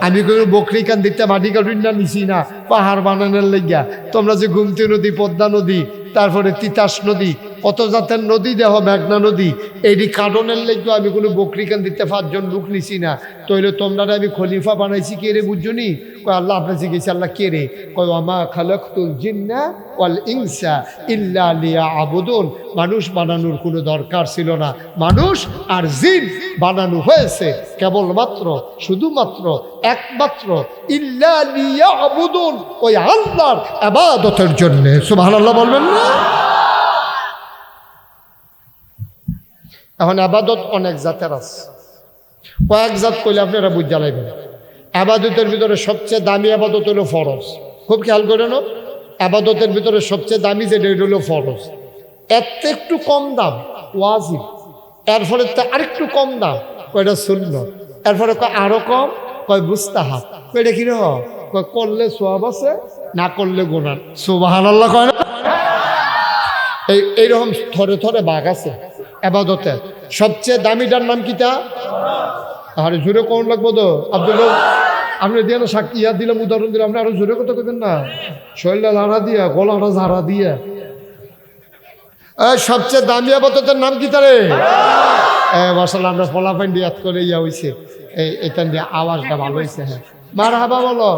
আমি কোনো বকরিকান্দিতে মাটি কাটুন না নিছি না পাহাড় বানানোর লেগিয়া। তোমরা যে গুমতি নদী, পদ্মা নদী, তারপরে তিতাস নদী, কত জাতের নদী দেহ, মেঘনা নদী, এইটি কারণের লেগে আমি কোনো বকরিকান্দিতে 5 জন লোক নিছি না। তইলে তোমরা আমি খলিফা বানাইছি কে রে বুঝছো নি? কয় আল্লাহ আপনার জিজ্ঞেস, আল্লাহ কে রে? কয় ওয়ামা খালাকতুল জিন্না ওয়াল ইনসা ইল্লা লিয়াবুদুন। মানুষ বানানোর কোনো দরকার ছিল না, মানুষ আর জিন বানানো হয়েছে কেবলমাত্র, শুধুমাত্র, একমাত্র ইল্লা লিয়াবুদুন, ওই আল্লাহর ইবাদতের জন্য। সুবহানাল্লাহ বলবেন না? এখন আবাদত অনেক জাতের আছে, কয়েক জাত কইলে আপনারা বুঝ জ্বালাইবেন। আবাদতের ভিতরে সবচেয়ে দামি আবাদত হলো ফরজ। খুব খেয়াল করে না, আবাদতের ভিতরে সবচেয়ে দামি যেটা হলো ফরজ। এর থেকে একটু কম দাম ওয়াজিব, এরপরে আরেকটু কম দাম কয়টা সুন্নাত, এরপরে কয় আরো কম, কয় মুস্তাহাব। কয়টা কিরকম? কয় করলে সওয়াব আছে, না করলে গুনাহ। সুবহানাল্লাহ কয় না? এইরকম থরে থরে ভাগ আছে আবাদতের। সবচেয়ে দামিটার নাম কিতা? আরে জোরে কোন লাগবো তো আব্দুল, আপনি দিয়ে না সাক্ষী ইয়া দিলাম, উদাহরণ দিলাম, আপনি আরো জোরে কথা কেন না? শরীরটা লাড়া দিয়া, গলাটা ঝাড়া দিয়া। সবচেয়ে দামি আবাদতের নাম কি তারে? মাশাআল্লাহ, আমরা ফলাফাইন ইয়াদ করে ইয়া হয়েছে, এটা দিয়ে আওয়াজটা ভালো হয়েছে। হ্যাঁ, মারহাবা বলো,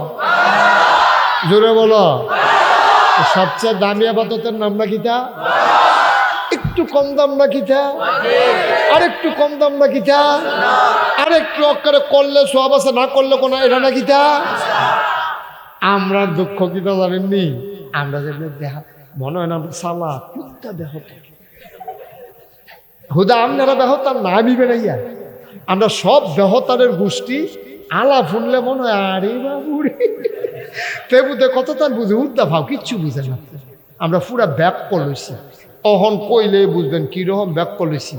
জোরে বলো। সবচেয়ে দামি আবাদতের নাম না কিতা? একটু কম দাম না কিতা? আর একটু কম দাম না কিতা? আর একটু অক্ষরে করলে সওয়াব আছে, না করলে কোনো এটা না কিতা? আমরা দুঃখ কিতা জানেননি? আমরা যে দেখা মনে হয় না আমরা সালা কুত্তা বেহত, হুদা আপনারা বেহতার না নিবে না ইয়া। আমরা সব বেহতারের গোষ্ঠী, আলা ফুনলে মনে হয় আরে বাবুরে তেবুতে কত তার বুঝে, উদ্দা ভাও কিচ্ছু বুঝে না। আমরা পুরা ব্যাক করলেছি, অহন কইলে বুঝবেন কিরকম ব্যাক করলেছি।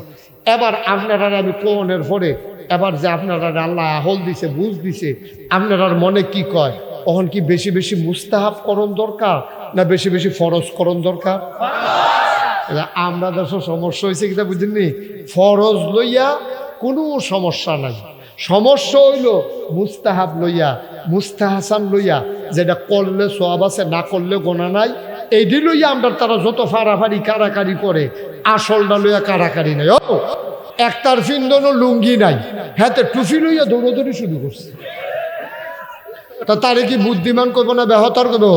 এবার আপনারা আমি কোনের পরে এবার যে আপনারা আল্লাহ আহল দিছে, বুঝ দিছে, আপনার মনে কি কয়? অহন কি বেশি বেশি মুস্তাহাব করণ দরকার, না বেশি বেশি ফরজ করণ দরকার? আমরা দেশের সমস্যা হয়েছে কিনা বুঝেননি? ফরজ লইয়া কোনো সমস্যা নাই, সমস্যা হইল মুস্তাহাব লইয়া মুস্তাহাসান লইয়া, যেটা করলে সওয়াব আছে না করলে গোনা নাই, এইটি লইয়া আমরা তারা যত ফাড়াফাড়ি কারাকারি করে, আসলটা লইয়া কারাকারি নাই। ও একটার ফিন্দনো লুঙ্গি নাই, হ্যাঁ তো টুফি লইয়া দৌড়াদৌড়ি শুরু করছে, তা তারে কি বুদ্ধিমান করবো না বেহতর করবো?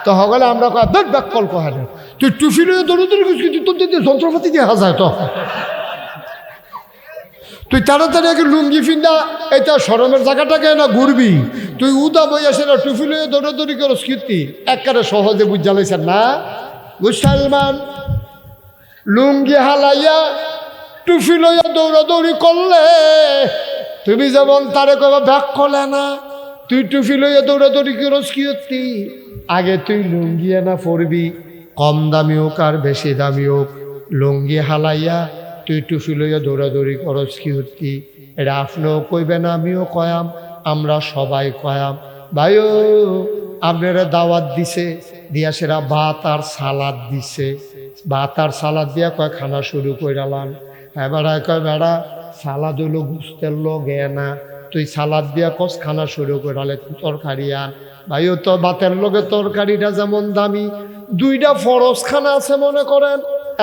তো হগলে আমরা ব্যাক কল কহারে তুই টুফি লইয়া দৌড়াদৌড়ি করছিস, তুই তোর দিদি যন্ত্রপাতি দিয়ে হাজায় তো তুই তাড়াতাড়ি আগে লুঙ্গি ফিন্দা এটা শরমের জায়গাটাকে না ঘুরবি, তুই উদা বই আসে না টুফি লইয়া দৌড়াদৌড়ি করো কীর্তি একবারে সহজে বুঝ জ্বালাইছেন না। মুসলমান লুঙ্গি হালাইয়া টুফি লইয়া দৌড়াদৌড়ি করলে তুমি যেমন তারে কবা ব্যাক করলে না, তুই টুফি লইয়া দৌড়াদৌড়ি করস কীর্তি, আগে তুই লুঙ্গি না পরবি, কম দামি হোক আর বেশি দামি হোক, লুঙ্গি হালাইয়া তুই টুফি লইয়া দৌড়াদৌড়ি করস কীর্তি। এটা আপনিও কইবেন আমিও কয়াম, আমরা সবাই কয়াম। ভাইও আপনারা দাওয়াত দিছে, দিয়া সেরা ভাত আর সালাদ দিছে, ভাত আর সালাদ দিয়া কয় খানা শুরু কইরালাম। হ্যাঁ বেড়ায় কয় বেড়া সালাদ হইলো গুস্তের লগে না, তুই সালাদ দিয়া কস খানা শুরু করালে তুই তরকারি আন। ভাইও তো ভাতের লগে তরকারিটা যেমন দামি, দুইটা ফরজ খানা আছে মনে করেন,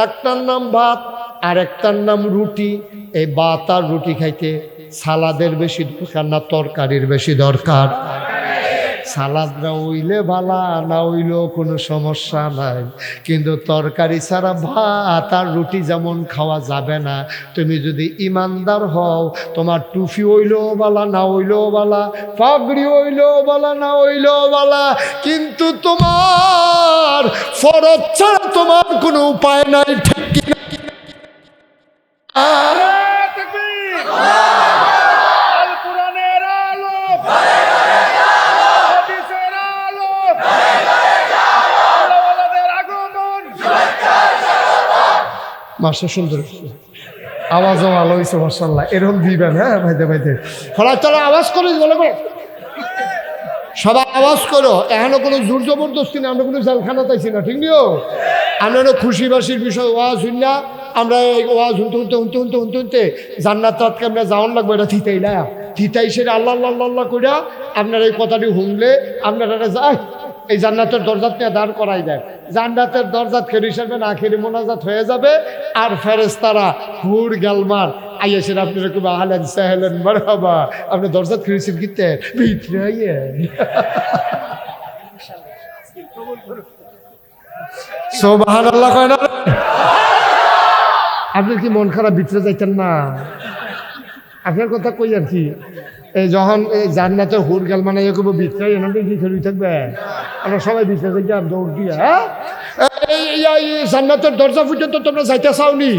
একটার নাম ভাত আর একটার নাম রুটি। এই ভাত আর রুটি খাইতে সালাদের বেশি দরকার না তরকারির বেশি দরকার? সালাদরা হইলে ভালা, না হইলেও কোনো সমস্যা নাই, কিন্তু তরকারি ছাড়া ভাত আর রুটি যেমন খাওয়া যাবে না। তুমি যদি ইমানদার হও, তোমার টুফি হইলেও বালা না হইলেও বালা, পাগড়ি হইলেও বালা না হইলেও বালা, কিন্তু তোমার ফরজ ছাড়া তোমার কোনো উপায় নাই, ঠিক কিনা? মাসে সুন্দর আওয়াজও ভালো হয়েছে মার্শাল্লাহ, এরকম দিবেন। হ্যাঁ ভাইতে ভাইতে ফলা তোরা আওয়াজ করে বলে সবাই আওয়াজ করো, এখনো কোনো জোর জবরদস্তি না, আমরা কোনো জেলখানা চাইছি না, ঠিক নিও? আমরা খুশি বাসির বিষয় ওয়াজ শুন না, আমরা এই ওয়াজ শুনতে জান্নাত রাতকে আমরা যাওয়ান লাগবো, এটা থিতাইলা থিতাই সেটা আল্লাহ আল্লাহ আল্লাহ কইরা আপনার এই কথাটি শুনলে আপনারা যায় এই জান্নাতের দরজাত নিয়ে দাঁড় করাই দেয়, জান্নাতের দরজাত খেরি হিসাবে না খেরি মোনাজাত হয়ে যাবে, আর ফেরেশতারা হুর গালমার আইয়েছেন আপনারা খুব আহলেন সাহেলেন মারহাবা, আপনি দরজাত খেয়েছেন কিতে ভিতরে আইয়েন। সুবহানাল্লাহ কয় না? আপনার কি মন খারাপ ভিতরে যাইতেন না? আপনার কথা কই আর কি, এই যখন জান্নাতের হুর গাল মানে ভিতরে এনাদের কি খেলি থাকবে, আমরা সবাই ভিতরে যাই দৌড় দিয়ে। হ্যাঁ এই জান্নাতের দরজা পর্যন্ত তোমরা যাইতে চাওনি?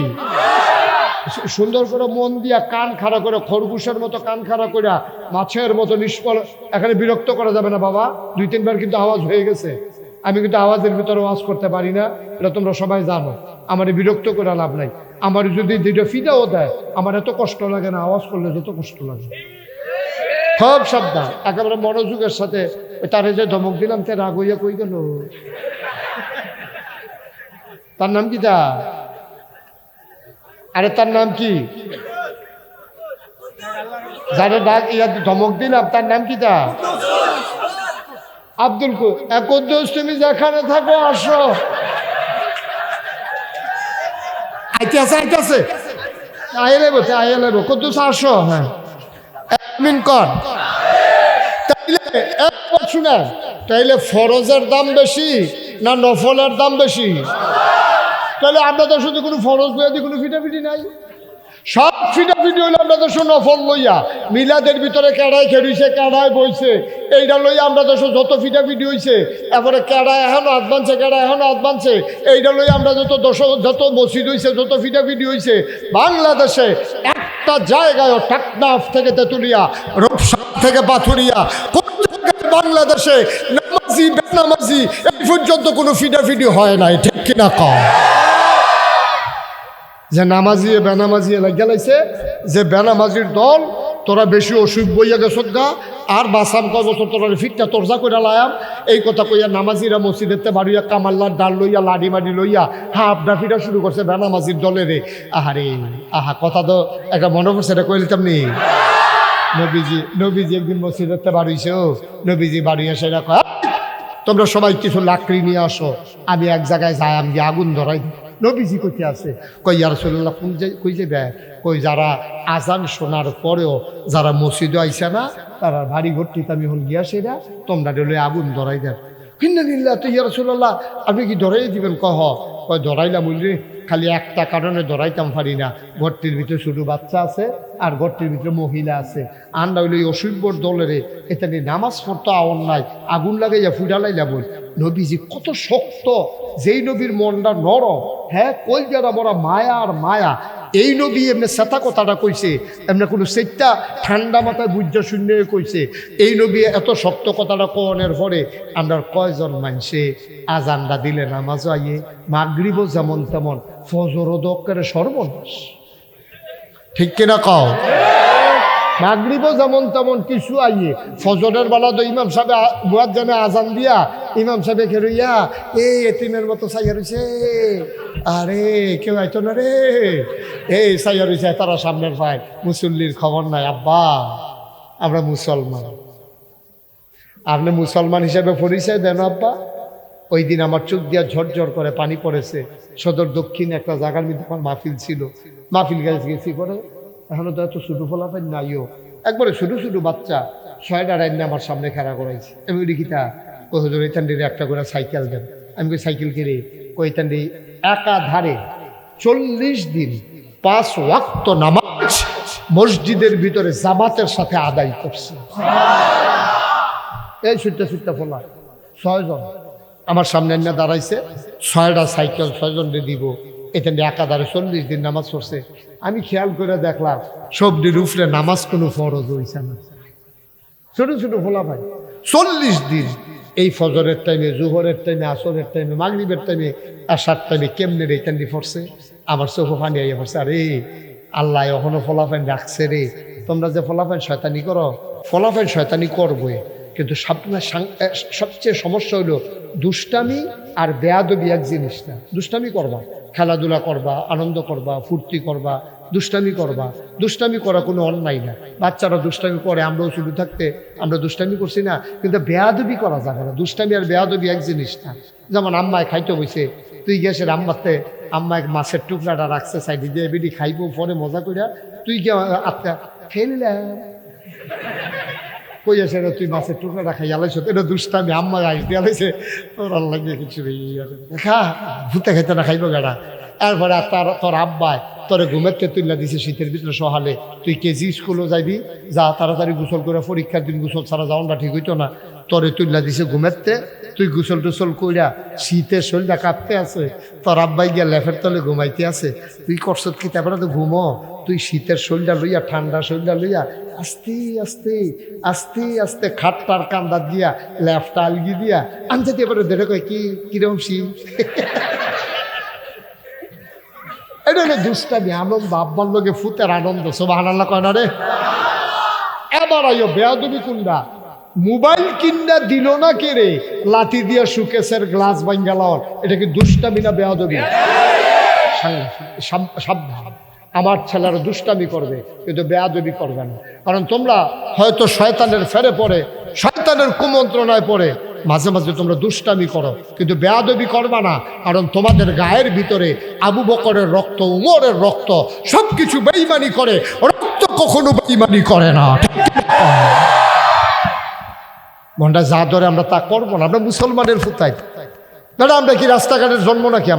সুন্দর করে মন দিয়া কান খাড়া করে, খরগোশের মতো কান খাড়া করে, মাছের মতো নিষ্ফল, এখানে বিরক্ত করা যাবে না বাবা। 2-3 বার কিন্তু আওয়াজ হয়ে গেছে, আমি কিন্তু আওয়াজের ভিতরে আওয়াজ করতে পারি না, এটা তোমরা সবাই জানো। আমার বিরক্ত করে লাভ নাই, আমার যদি দুইটা ফিদাও দেয় আমার এত কষ্ট লাগে না, আওয়াজ করলে যত কষ্ট লাগে। সব সাবধান, একেবারে মনোযোগের সাথে। তারে যে ধমক দিলাম তে রাগ হইয়া কই গেল, তার নাম কি? তা আরে তার নাম কি? যারে ডাক ইয়া ধমক দিলাম তার নাম কি? তা আব্দুল কুদ্দুস, তুমি যেখানে থাকো আসো। আইতেছে আইতেছে, আইয়ে লেবো কুদ্দুস আসো। হ্যাঁ আমিন কর। তাইলে একবার শুনে, তাইলে ফরজের দাম বেশি না নফলের দাম বেশি? তাহলে আমরা তো শুধু কোনো ফরজ লইয়া দিই, কোনো ফিটাফিটি নাই, সব ফিটাফিটি হইলে আমরা তো নফল লইয়া। মিলাদের ভিতরে কেড়াই খেড়িছে, কেড়াই বইছে, এইটা লইয়া আমরা তো যত ফিটাফিটি হইছে, এরপরে কেড়াই এখনো হাত বানছে, কেড়াই এখনো হাত বানছে, এইটা লইয়া আমরা যত মসজিদ হইছে, যত ফিটাফিটি হইছে। বাংলাদেশে একটা জায়গায় টেকনাফ থেকে তেঁতুলিয়া, রূপসা থেকে পাথুরিয়া, বাংলাদেশে নামাজি বেনামাজি এই পর্যন্ত কোনো ফিটাফিটি হয় নাই, ঠিক কিনা কম? যে নামাজি বেনামাজি গেলাইছে, যে বেনামাজির দল তোরা বেশি অসুখ বইয়া গেছ গা, আর বাসাম কয় বছর তোরা ফিটটা তরজা করে লায়াম, এই কথা কইয়া নামাজিরা মসজিদেতে বাড়িয়া কামাল্লার ডাল লইয়া লাডি মাডি লইয়া হাফ ডাফিটা শুরু করছে বেনামাজির দলেরে। আহারে আহা, কথা তো একটা মনে পড়ছে, এটা কইলে তেমনি নবীজি একদিন মসজিদে বাড়িছে, নবীজি বাড়ি এসে রাখো, তোমরা সবাই কিছু লাকড়ি নিয়ে আসো, আমি এক জায়গায় যাই, আমি আগুন ধরাই। নবীজি কইতে আছে, কই ইয়া রাসূলুল্লাহ কই যাবে? কই যারা আজান শোনার পরেও যারা মসজিদে আইসা না, তারা বাড়ি ঘরটিতে আমি হল গিয়া সেরা তোমরা ডলে আগুন ধরাই দেন। হিন্দিল্লাহ তো ইয়া রাসূলুল্লাহ আপনি কি ধরাই দিবেন? কয় ধরাইলাম বললি, খালি একটা কারণে ধরাইতাম পারি না, ঘরটির ভিতরে শুধু বাচ্চা আছে আর ঘরটির ভিতরে মহিলা আছে, আন্ডা হইলে এই অসুব্বর দলেরে এটা নিয়ে নামাজ পড়তো আওয়ার নাই, আগুন লাগাইয়া ফুটালাইলা বল। নবীজি কত শক্ত, যেই নবীর মনটা নরম, হ্যাঁ কই যারা বড় মায়া আর মায়া, এই নবী এমনি সেতা কথাটা কইছে, এমনি কোনো সেটা ঠান্ডা মাথায় বুঝা শূন্য কইছে। এই নবী এত শক্ত কথাটা কনের পরে আমরা কয়জন মানুষে আজানটা দিলে নামাজও আইয়ে, মাগরিবও যেমন তেমন, ফজরও দক্কারে সর্বনাশ, ঠিক কিনা কও? মাগরিবও যেমন তেমন কিছু আইয়ে, ফজরের বেলা তো ইমাম সাহেব মুয়াজ্জিনে আজান দিয়া ইমাম সাহেব খেরইয়া এই এতিমের মতো সাইয়া রইছে, আরে কেউ আইতো না রে, এই সাইয়া রইছে, তারা সামনের ভাই মুসল্লির খবর নাই। আব্বা আমরা মুসলমান, আপনি মুসলমান হিসেবে পরিচয় দেন আব্বা। ওই দিন আমার চোখ দিয়া ঝরঝর করে পানি পড়েছে, সদর দক্ষিণ একটা জায়গার মধ্যে আমার মাহফিল ছিল, মাহফিল গেছি করে, এখনো তো এত ছোটো ফলাফল নাইও, একবারে ছোটো ছোটো বাচ্চা 6টা রাইন আমার সামনে খেলা করাইছে। আমি ওই দেখিতা ওই হুজুর এইখানটি একটা করে সাইকেল দেন, আমি কই সাইকেল কিনে ওইখানটি একাধারে 40 দিন 5 ওয়াক্ত নামাজ মসজিদের ভিতরে জামাতের সাথে আদায় করছে। এই ছুটটা ফোলা 6 জন আমার সামনে এনে দাঁড়াইছে, 6টা সাইকেল 6 জনকে দিব, এটা একাধারে 40 দিন নামাজ পড়ছে। আমি খেয়াল করে দেখলাম সবজির উপরে নামাজ কোনো ফরজ হইছে না, ছোট ছোট ফোলা ভাই 40 দিন এই ফজরের টাইমে, জোহরের টাইমে, আসরের টাইমে, মাগরিবের টাইমে, আশার টাইমে কেমনে রে এখান দিয়ে পড়ছে। আমার চোখে পানি আইয়া পড়ছে, আরে আল্লাহ এখনো ফলাফাইন রাখছে রে। তোমরা যে ফলাফাইন শয়তানি করো, ফলাফাইন শয়তানি করবই, কিন্তু সবচেয়ে সমস্যা হইল দুষ্টামি আর বেয়াদবি এক জিনিস না। দুষ্টামি করবা, খেলাধুলা করবা, আনন্দ করবা, ফুর্তি করবা, দুষ্টামি করবা, দুষ্টামি করা কোনো অন্যায় না। বাচ্চারা দুষ্টামি করে, আমরাও শুধু থাকতে আমরা দুষ্টামি করছি না, কিন্তু বেয়াদবি করা যাবে না। দুষ্টামি আর বেয়াদবি এক জিনিস না। যেমন আম্মায় খাইতে বইছে, তুই গেছে আম্মাতে, আম্মায় মাছের টুকরাটা রাখছে সাইডে দিয়ে, বেডি খাইবো পরে মজা করিয়া, তুই কে আত্মা খেয়ে নিলাম, কই আছে রে তুই মাছের টুকরাটা খাই আলাইছ, এটা দুষ্টামি। আম্মা আইতে আলাইছে, তোর আল্লাহ কিছু খা, ভূতে খাইতে না খাইবো গাড়া। এরপরে তোর আব্বায় তোরে ঘুমেতে তুললা দিছে শীতের ভিতরে সহালে, তুই কেজি স্কুলও যাইবি, যা তাড়াতাড়ি গোসল করে, পরীক্ষার দিন গোসল ছাড়া যাওয়াটা ঠিক হইতো না, তোরে তুললা দিছে ঘুমেতে, তুই গোসল টোসল কইরা শীতের শরীরটা কাঁপতে আছে, তোর আব্বাই গিয়া লেফের তলে ঘুমাইতে আছে, তুই করছ কি? তারপরে তো ঘুমো, তুই শীতের শরীরটা লইয়া, ঠান্ডা শরীরটা লইয়া আস্তে আস্তে আস্তে আস্তে খাটটার কান্দা দিয়া, লেফটা আলগি দিয়া আনতে এবারে দেখে কয় কি কিরম শীত। এটা হলো দুষ্টামি, আনন্দ, আব্বার লোকে ফুতের আনন্দ, সুবহানাল্লাহ কয় না রে। এবার আইও বেয়াদবি কুন্ডা, মোবাইল কিনা দিল না কে রে, লাঠি দিয়া সুকেশের গ্লাস ভাঙ্গালার, এটা কি দুষ্টামি না বেয়াদবি? সাবধান, আমার ছেলেরা দুষ্টামি করবে কিন্তু বেয়াদবি করবে না। কারণ তোমরা হয়তো শয়তানের ফেরে পড়ে, শয়তানের কুমন্ত্রণায় পড়ে মাঝে মাঝে তোমরা দুষ্টামি করো, কিন্তু বেয়াদবি করবা না। কারণ তোমাদের গায়ের ভিতরে আবু বকরের রক্ত, উমরের রক্ত, সবকিছু বেঈমানি করে, রক্ত কখনো বেঈমানি করে না। মনটা যা ধরে আমরা তা করবো না। আমরা মুসলমানের ফুতাই দাদা, আমরা কি রাস্তাঘাটের জন্ম নাকি?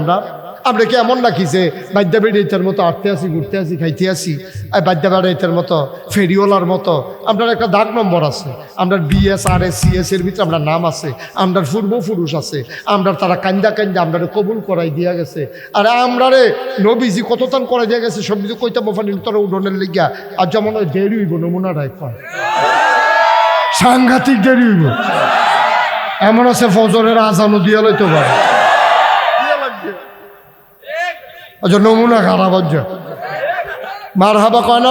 আমরা কি এমন নাকি যে বাদ্যা বেড়াইতের মতো আটতে আসি, ঘুরতে আসি, খাইতে আসি, আর বাদ্যা বেড়াইতের মতো, ফেরিওয়ালার মতো? আপনার একটা দাগ নম্বর আছে, আমরা BS RS CS এর ভিতরে আমরা নাম আছে, আমরা পূর্বপুরুষ আছে, আমরা তারা কান্দা আমরা কবুল করাই দিয়া গেছে। আর আমরা রে নবীজি কতক্ষণ করাই দিয়া গেছে, সব কিছু কইতে বফানির তোরা উঠোনের লেগিয়া। আর যেমন দেরি হইব, নমুনাটাই কয় সাংঘাতিক দেরি হইব। এমন আছে ফজরের আজানও দিয়া লইতে পারে, নমুনা খারাপ। মার হাবা কয় না,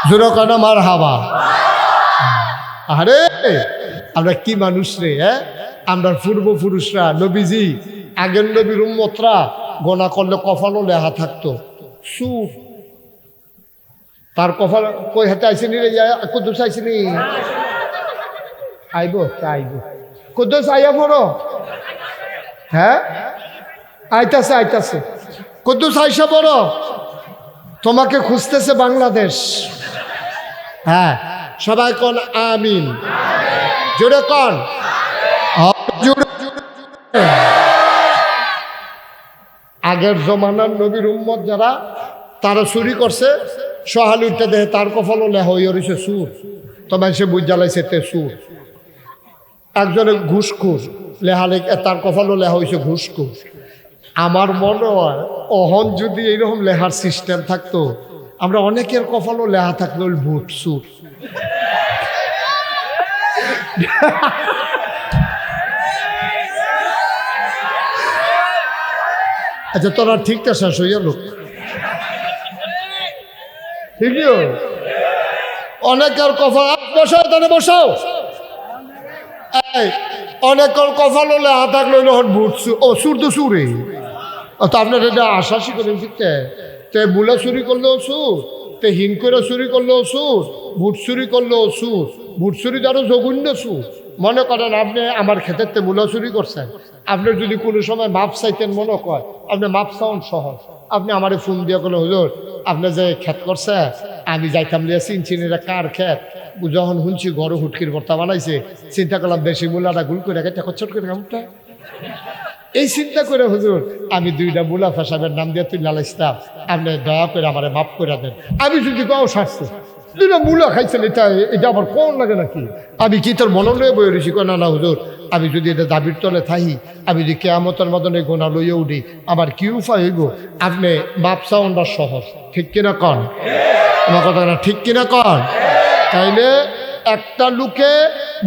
জোরে কয় না মার হাবা। আরে আমরা কি মানুষ রে, হ্যাঁ? আমরা পূর্বপুরুষরা, নবীজি আগের নবীর উম্মতরা গোনা করলে কপালও লেখা থাকতো সুর। তার কপাল কই হাতে আইসিনি রে কুদ্দুস আইসিনি আইব আইব কুদ্দুস আইয়া পড়ো হ্যাঁ আইতাছে আইতাছে কুদ্দুস আইসা পড়ো তোমাকে খুঁজতেছে বাংলাদেশ হ্যাঁ সবাই কোন আমিন জোরে কোন আগের জমানার নবীর উম্মত যারা তারা চুরি করছে সহালুটা দেহে তার কপালও লেহ হইছে সুর তোমার সে বুঝ জ্বালাইছে তে সুর একজনে ঘুষখুর লেহালে তার কপালও লেহা হয়েছে ঘুষখুর আমার মনে হয় অহন যদি এইরকম লেহার সিস্টেম থাকতো আমরা অনেকের কপালও লেহা থাকলো ভূত সুর আচ্ছা তোরা ঠিকটা শেষ হইয়া লোক ঠিকই অনেকের কপাল বসাও তাহলে বসাও অনেকের কপাল হলে হাতাক লইল ভূত ও সুর তো সুরে তো আপনার এটা আশ্বাসী করেন শিখতে তে বুলা চুরি করলেও সুর তে হিন করে চুরি করলেও সুর ভূত চুরি করলেও সুর ভূত চুরি আরো জঘন্য সুর মনে করেন আপনি আমার ক্ষেত্রে মূলা চুরি করছেন আপনার যদি কোনো সময় মাপ চাইতেন মনে কয় আপনি মাপ চাউন সহজ আপনি আমারে ফোন দিয়ে কোনো হুজুর আপনি যে ক্ষেত করছে আমি যাইতাম লিয়া চিনচিনিরা কার ক্ষেত যখন শুনছি গরু হুটকির ভর্তা বানাইছে চিন্তা করলাম বেশি মূলাটা গুল করে একটা কচ্ছট করে কামটা এই চিন্তা করে হুজুর আমি দুইটা মূলা ফেসাবের নাম দিয়ে তুই লালাইছিলাম আপনি দয়া করে আমারে মাফ করে দেন আমি যদি গাও সারছি দুইটা মূলা খাইছেন এটা আমার কোন লাগে নাকি আমি কি তোর মনে লয়ে বই রয়েছি না না হুজুর আমি যদি এটা দাবির তলে থাকি আমি যদি কেয়ামতের মতনে গোনা লইয়া উঠি আমার কি উপায় হইব আপনি মাপ চাউনটা সহজ ঠিক কিনা কন আমার কথা না ঠিক কিনা কন তাইলে একটা লোকে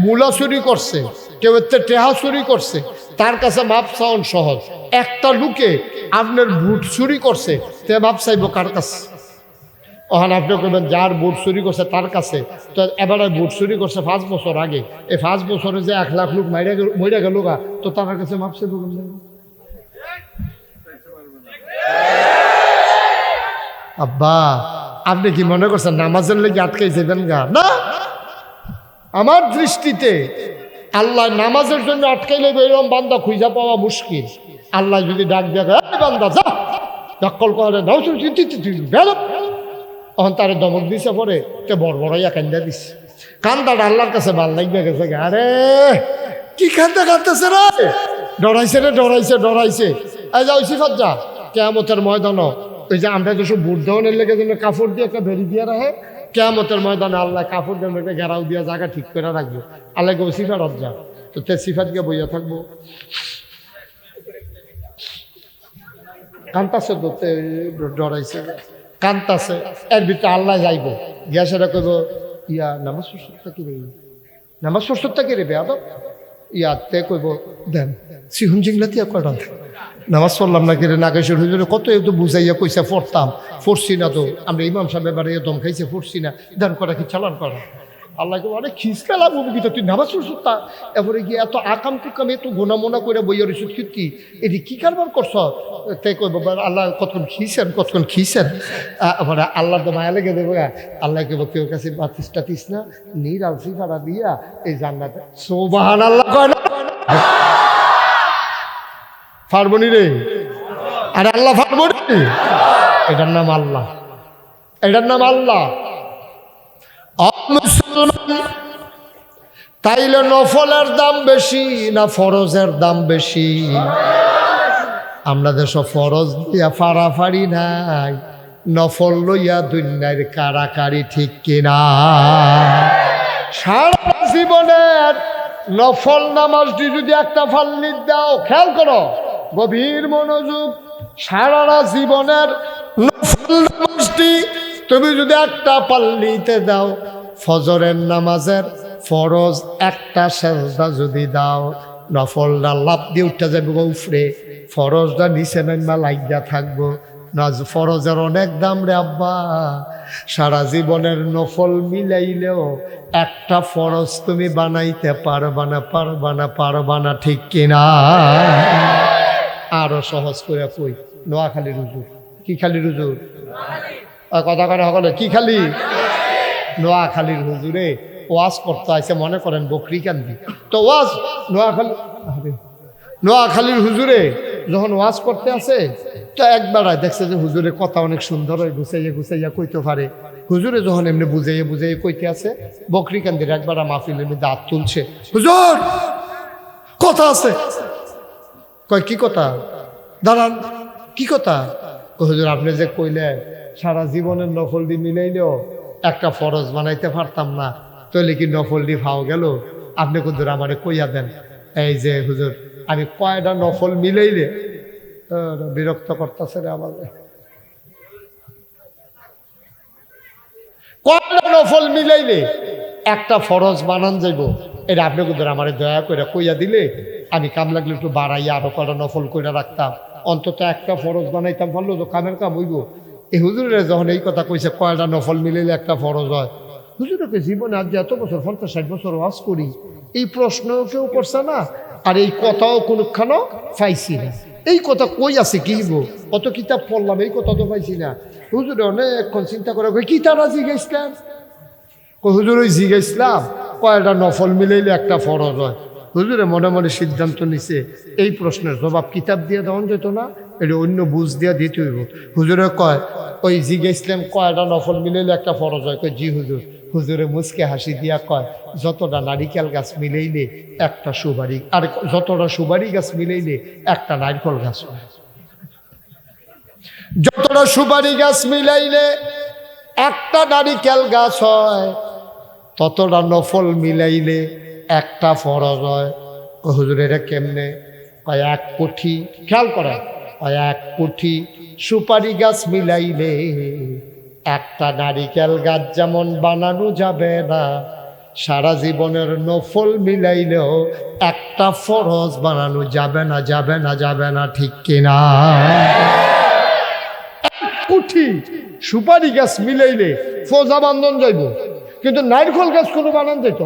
মূলা চুরি করছে কেউ টেহা চুরি করছে তার কাছে মাপ চাউন সহজ একটা লোকে আপনার বুট চুরি করছে তে মাপ চাইব কার কাছে ওখানে আপনি করবেন যার বুট চুরি করছে তার কাছে তো এবারে বুট চুরি করছে 5 বছর আগে এই 5 বছরে যে 1 লাখ লোক মরে গেল গা তো তার কাছে মাপ চাইব আব্বা আপনি কি মনে করছেন নামাজের লেগে আটকাই যাবেন গা না আমার দৃষ্টিতে আল্লাহ নামাজের জন্য আটকাইলে এরকম বান্দা খুঁজা পাওয়া মুশকিল আল্লাহ যদি ডাক দেয় বান্দা যা দখল করে নাও তখন তার দমক দিছে পরে তে বড় বড়াইয়া কান্দা দিছে কান্দাটা আল্লাহর কাছে ভাল লাগবে গেছে আরে কি কান্দা কাঁদতেছে রে ডরাইছে এই যাও সিফাত যা কেয়ামতের ময়দান ওই যে আমরা যেসব বুট দেওয়ানের লেগে যেন কাপড় দিয়ে একটা বেরি দিয়ে রাখে কেয়ামতের ময়দানে আল্লাহ কাপড় দিয়ে একটা ঘেরাও দিয়া জায়গা ঠিক করে রাখবো আল্লাহ গো সিফাত যা তো তে সিফাত গিয়ে বইয়া থাকবো কান্তাছে তো ডরাইছে কান্তাছে এর ভিতরে আল্লাহ যাইব গিয়া সেটা করবো ইয়া নামাজ সুস্থতা কি রে নামাজ সুস্থতা কি রে বেয়াদ ইয়াতে কইব দেন সিহুন জিংলাতিয়া কয়টা নামাজ পড়লাম না কিরে নাগেশ্বর হুজুরে কত একটু বুঝাইয়া কইসা পড়তাম পড়ছি না তো আমরা ইমাম সাহেব এবারে দম খাইছে পড়ছি না দান করা কি চালান করা আল্লাহকে অনেক খিসকালা বুবি তো তুই নামাজ পড়ছ তা এবারে গিয়ে এত আকাম টুকাম এত গোনামোনা করে বইয়া রইছ কীর্তি এটি কী কারবার করছ তাই কইব আল্লাহ কতক্ষণ খিসেন এবারে আল্লাহ তো মায়া লেগে দেবো আল্লাহ কেব কেউ কাছে বাতিস টাতিস না নীর আলসি ভাড়া দিয়া এই জান্নাতে সুবহান আল্লাহ কয় না ফারবনি রে আরে আল্লাহ ফারবনি এটার নাম আল্লাহ মুসলমান তাইলে নফলের দাম বেশি না ফরজের দাম বেশি আমরা দেশ ফরজ দিয়া ফাড়াফাড়ি নাই নফল লইয়া দুনিয়ার কারাকারি ঠিক কিনা সারা জীবনের নফল নামাজটি যদি একটা ফাল্লি দাও খেয়াল করো গভীর মনোযোগ সারা জীবনের নফল নামাজটি তুমি যদি একটা পাল্লিতে দাও ফজরের নামাজের ফরজ একটা সেজদা যদি দাও নফলটা লাভ দিয়ে উঠতে যাবে উফরে ফরজটা নিচে নামা লাগিয়া থাকবো ফরজের অনেক দাম রে আব্বা সারা জীবনের নফল মিলাইলেও একটা ফরজ তুমি বানাইতে পারবা না ঠিক কিনা আরো সহজ করে কই নোয়াখালী রুজুর কি খালি রুজুর কথা করে সকলে কি খালি নোয়াখালীর হুজুরে ওয়াজ করতে আছে, মনে করেন বকরি কান্দি তো ওয়াজ নোয়াখালীর হুজুরে যখন ওয়াজ করতে আছে তো একবার দেখছে যে হুজুরের কথা অনেক সুন্দর হয়, গুছাইয়া গুছাইয়া কইতে পারে। হুজুরে যখন এমনি বুঝাইয়া বুঝাইয়া কইতে আছে, বকরি কান্দির একবার মাহফিলের মধ্যে দাঁত তুলছে, হুজুর কথা আছে। কয় কি কথা? দাঁড়ান, কি কথা? হুজুর আপনি যে কইলেন সারা জীবনের নফলডি মিলাইলেও একটা ফরজ বানাইতে পারতাম না, তাহলে কি নফলডি ফাও গেল? আপনি হুজুর আমারে কইয়া দেন, এই যে হুজুর আমি কয়টা নফল মিলাইলে, বিরক্ত করতেছে রে আমাদের, কয়টা নফল মিলাইলে একটা ফরজ বানান যাইব, এটা আপনি হুজুর আমারে দয়া করে কইয়া দিলে আমি কাম লাগলে একটু বাড়াইয়া আরো কয়টা নফল কইরা রাখতাম, অন্তত একটা ফরজ বানাইতাম, পারলো তো কামের কাম হইব। এই হুজুরের যখন এই কথা কইছে কয়টা নফল মিলাইলে একটা ফরজ হয়, হুজুরকে জীবনে আজ এত বছর 50-60 বছর ওয়াজ করি, এই প্রশ্ন কেউ করছে না, আর এই কথাও কোনখানো পাইছি না। এই কথা কই আছে কি কত কিতাব পড়লাম, এই কথা তো পাইছি না। হুজুরে অনেকক্ষণ চিন্তা করে কি তারা জিজ্ঞাসলাম, হুজুর ওই জিজ্ঞাসলাম কয়টা নফল মিলাইলে একটা ফরজ হয়। হুজুরে মনে মনে সিদ্ধান্ত নিছে এই প্রশ্নের জবাব কিতাব দিয়ে দেওয়া যেত না, এটা অন্য বুঝ দিয়া দিতে হইব। হুজুরে কয় ওই জিজ্ঞাসলাম কয়টা নফল মিলাইলে একটা ফরজ হয়, কয় জি হুজুর। হুজুরে মুচকে হাসি দিয়া কয় যতটা নারিকেল গাছ মিলাইলে একটা সুপারি, আর যতটা সুপারি গাছ মিলাইলে একটা নারকেল গাছ হয়, যতটা সুপারি গাছ মিলাইলে একটা নারিকেল গাছ হয়, ততটা নফল মিলাইলে একটা ফরজ হয়। হুজুর এটা কেমনে? কয় 1 কোটি, খেয়াল করে, কয় 1 কোটি সুপারি গাছ মিলাইলে একটা নারিকেল গাছ যেমন বানানো যাবে না, সারা জীবনের নফল মিলাইলেও একটা ফরজ বানানো যাবে না, যাবে না, যাবে না, ঠিক কিনা? 1 কোটি সুপারি গাছ মিলাইলে ফোজা বান্ধন যাইব, কিন্তু নারকেল গাছ কোনো বানান যেত,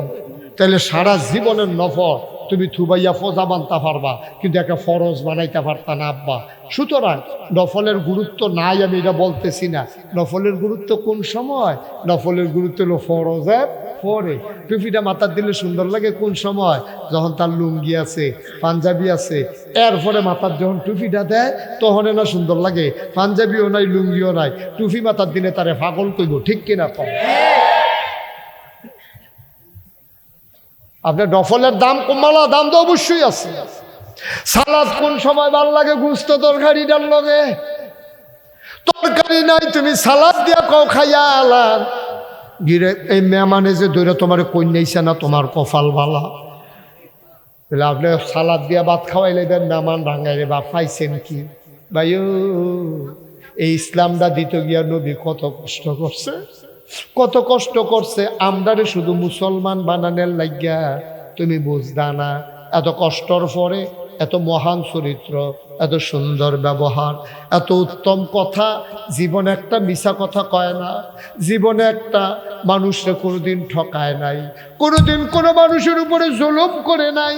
তাহলে সারা জীবনের নফল তুমি থুবাইয়া ফোজা বানতে পারবা, কিন্তু একটা ফরজ বানাইতে পারতা না আব্বা। সুতরাং নফলের গুরুত্ব নাই আমি এটা বলতেছি না, নফলের গুরুত্ব কোন সময়? নফলের গুরুত্ব হলো ফরজের পরে। টুপিটা মাথার দিলে সুন্দর লাগে কোন সময়? যখন তার লুঙ্গি আছে, পাঞ্জাবি আছে, এরপরে মাথার যখন টুপিটা দেয় তখন না সুন্দর লাগে, পাঞ্জাবিও নাই লুঙ্গিও নাই, টুপি মাথার দিলে তারে পাগল কইব, ঠিক কিনা? আপনার নফলের দাম কমালা, দাম তো অবশ্যই আছে। সালাদ কোন সময় ভাল লাগে? গুস্ত তরকারিটার লগে, তরকারি নাই তুমি সালাদ দিয়া কও খাইয়া আলান গিরে, এই মেহমানে যে দৈরা তোমার কন্যাইছে না, তোমার কপাল বালা, বলে আপনি সালাদ দিয়া ভাত খাওয়াইলে দেন, মেহমান রাঙাইলে বা পাইছেন কি ভাইও? এই ইসলামটা দিতে গিয়া নবী কত কষ্ট করছে, কত কষ্ট করছে আমরারে শুধু মুসলমান বানানোর লাগিয়া। তুমি বুঝদা না এত কষ্টর পরে এত মহান চরিত্র, এত সুন্দর ব্যবহার, এত উত্তম কথা, জীবনে একটা মিছা কথা কয় না, জীবনে একটা মানুষকে কোনোদিন ঠকায় নাই, কোনোদিন কোনো মানুষের উপরে জুলুম করে নাই,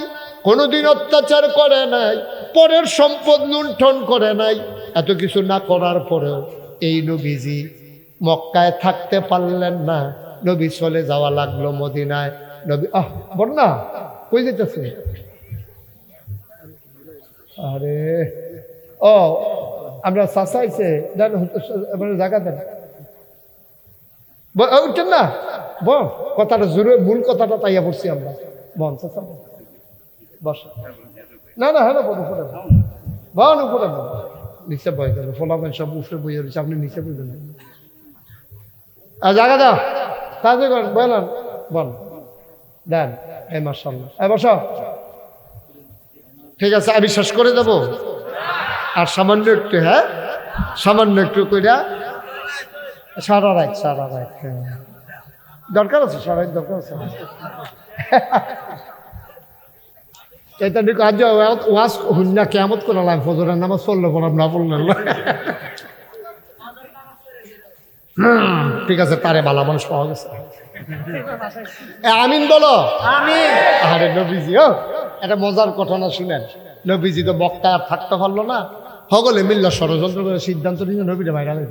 কোনোদিন অত্যাচার করে নাই, পরের সম্পদ লুণ্ঠন করে নাই। এত কিছু না করার পরেও এই নবীজি মক্কায় থাকতে পারলেন না, নবী চলে যাওয়া লাগলো মদিনায়। নবী বন্যা কই যেতেছে? আরে ও আমরা চাচাইছে জায়গা দেন, উঠছেন না, বল কথাটা জোরে, মূল কথাটা তাইয়া পড়ছি আমরা। বল চাচা বস, না না হ্যাঁ উপরে বল, উপরে বল, নিচে বয় গেল, ফলাফল সব উপরে বইয়ে রয়েছে, আপনি নিচে বইবেন জায়গা দাও, তাড়াতাড়ি করেন, বলেন বল দেন। এই মাশাআল্লাহ, এই বসো, ঠিক আছে আমি শেষ করে দেব, আর সামান্য একটু, হ্যাঁ সামান্য একটু কইরা সারা রাত, হ্যাঁ দরকার আছে, সারা দরকার আছে। এটা আজ ওয়াজ হুন্না কেমত করালাম, ফজরের নামাজ পড়লে পড়াম, না পড়লেন ঠিক আছে, তারে ভালো মানুষ পাওয়া গেছে। আমিন বলো, আরে নবীজি একটা মজার ঘটনা শুনেন। নবীজি তো বক্তা আর থাকতে পারলো না, সকলে মিল্লা ষড়যন্ত্র করে সিদ্ধান্ত নিয়ে নবীরে বাইরে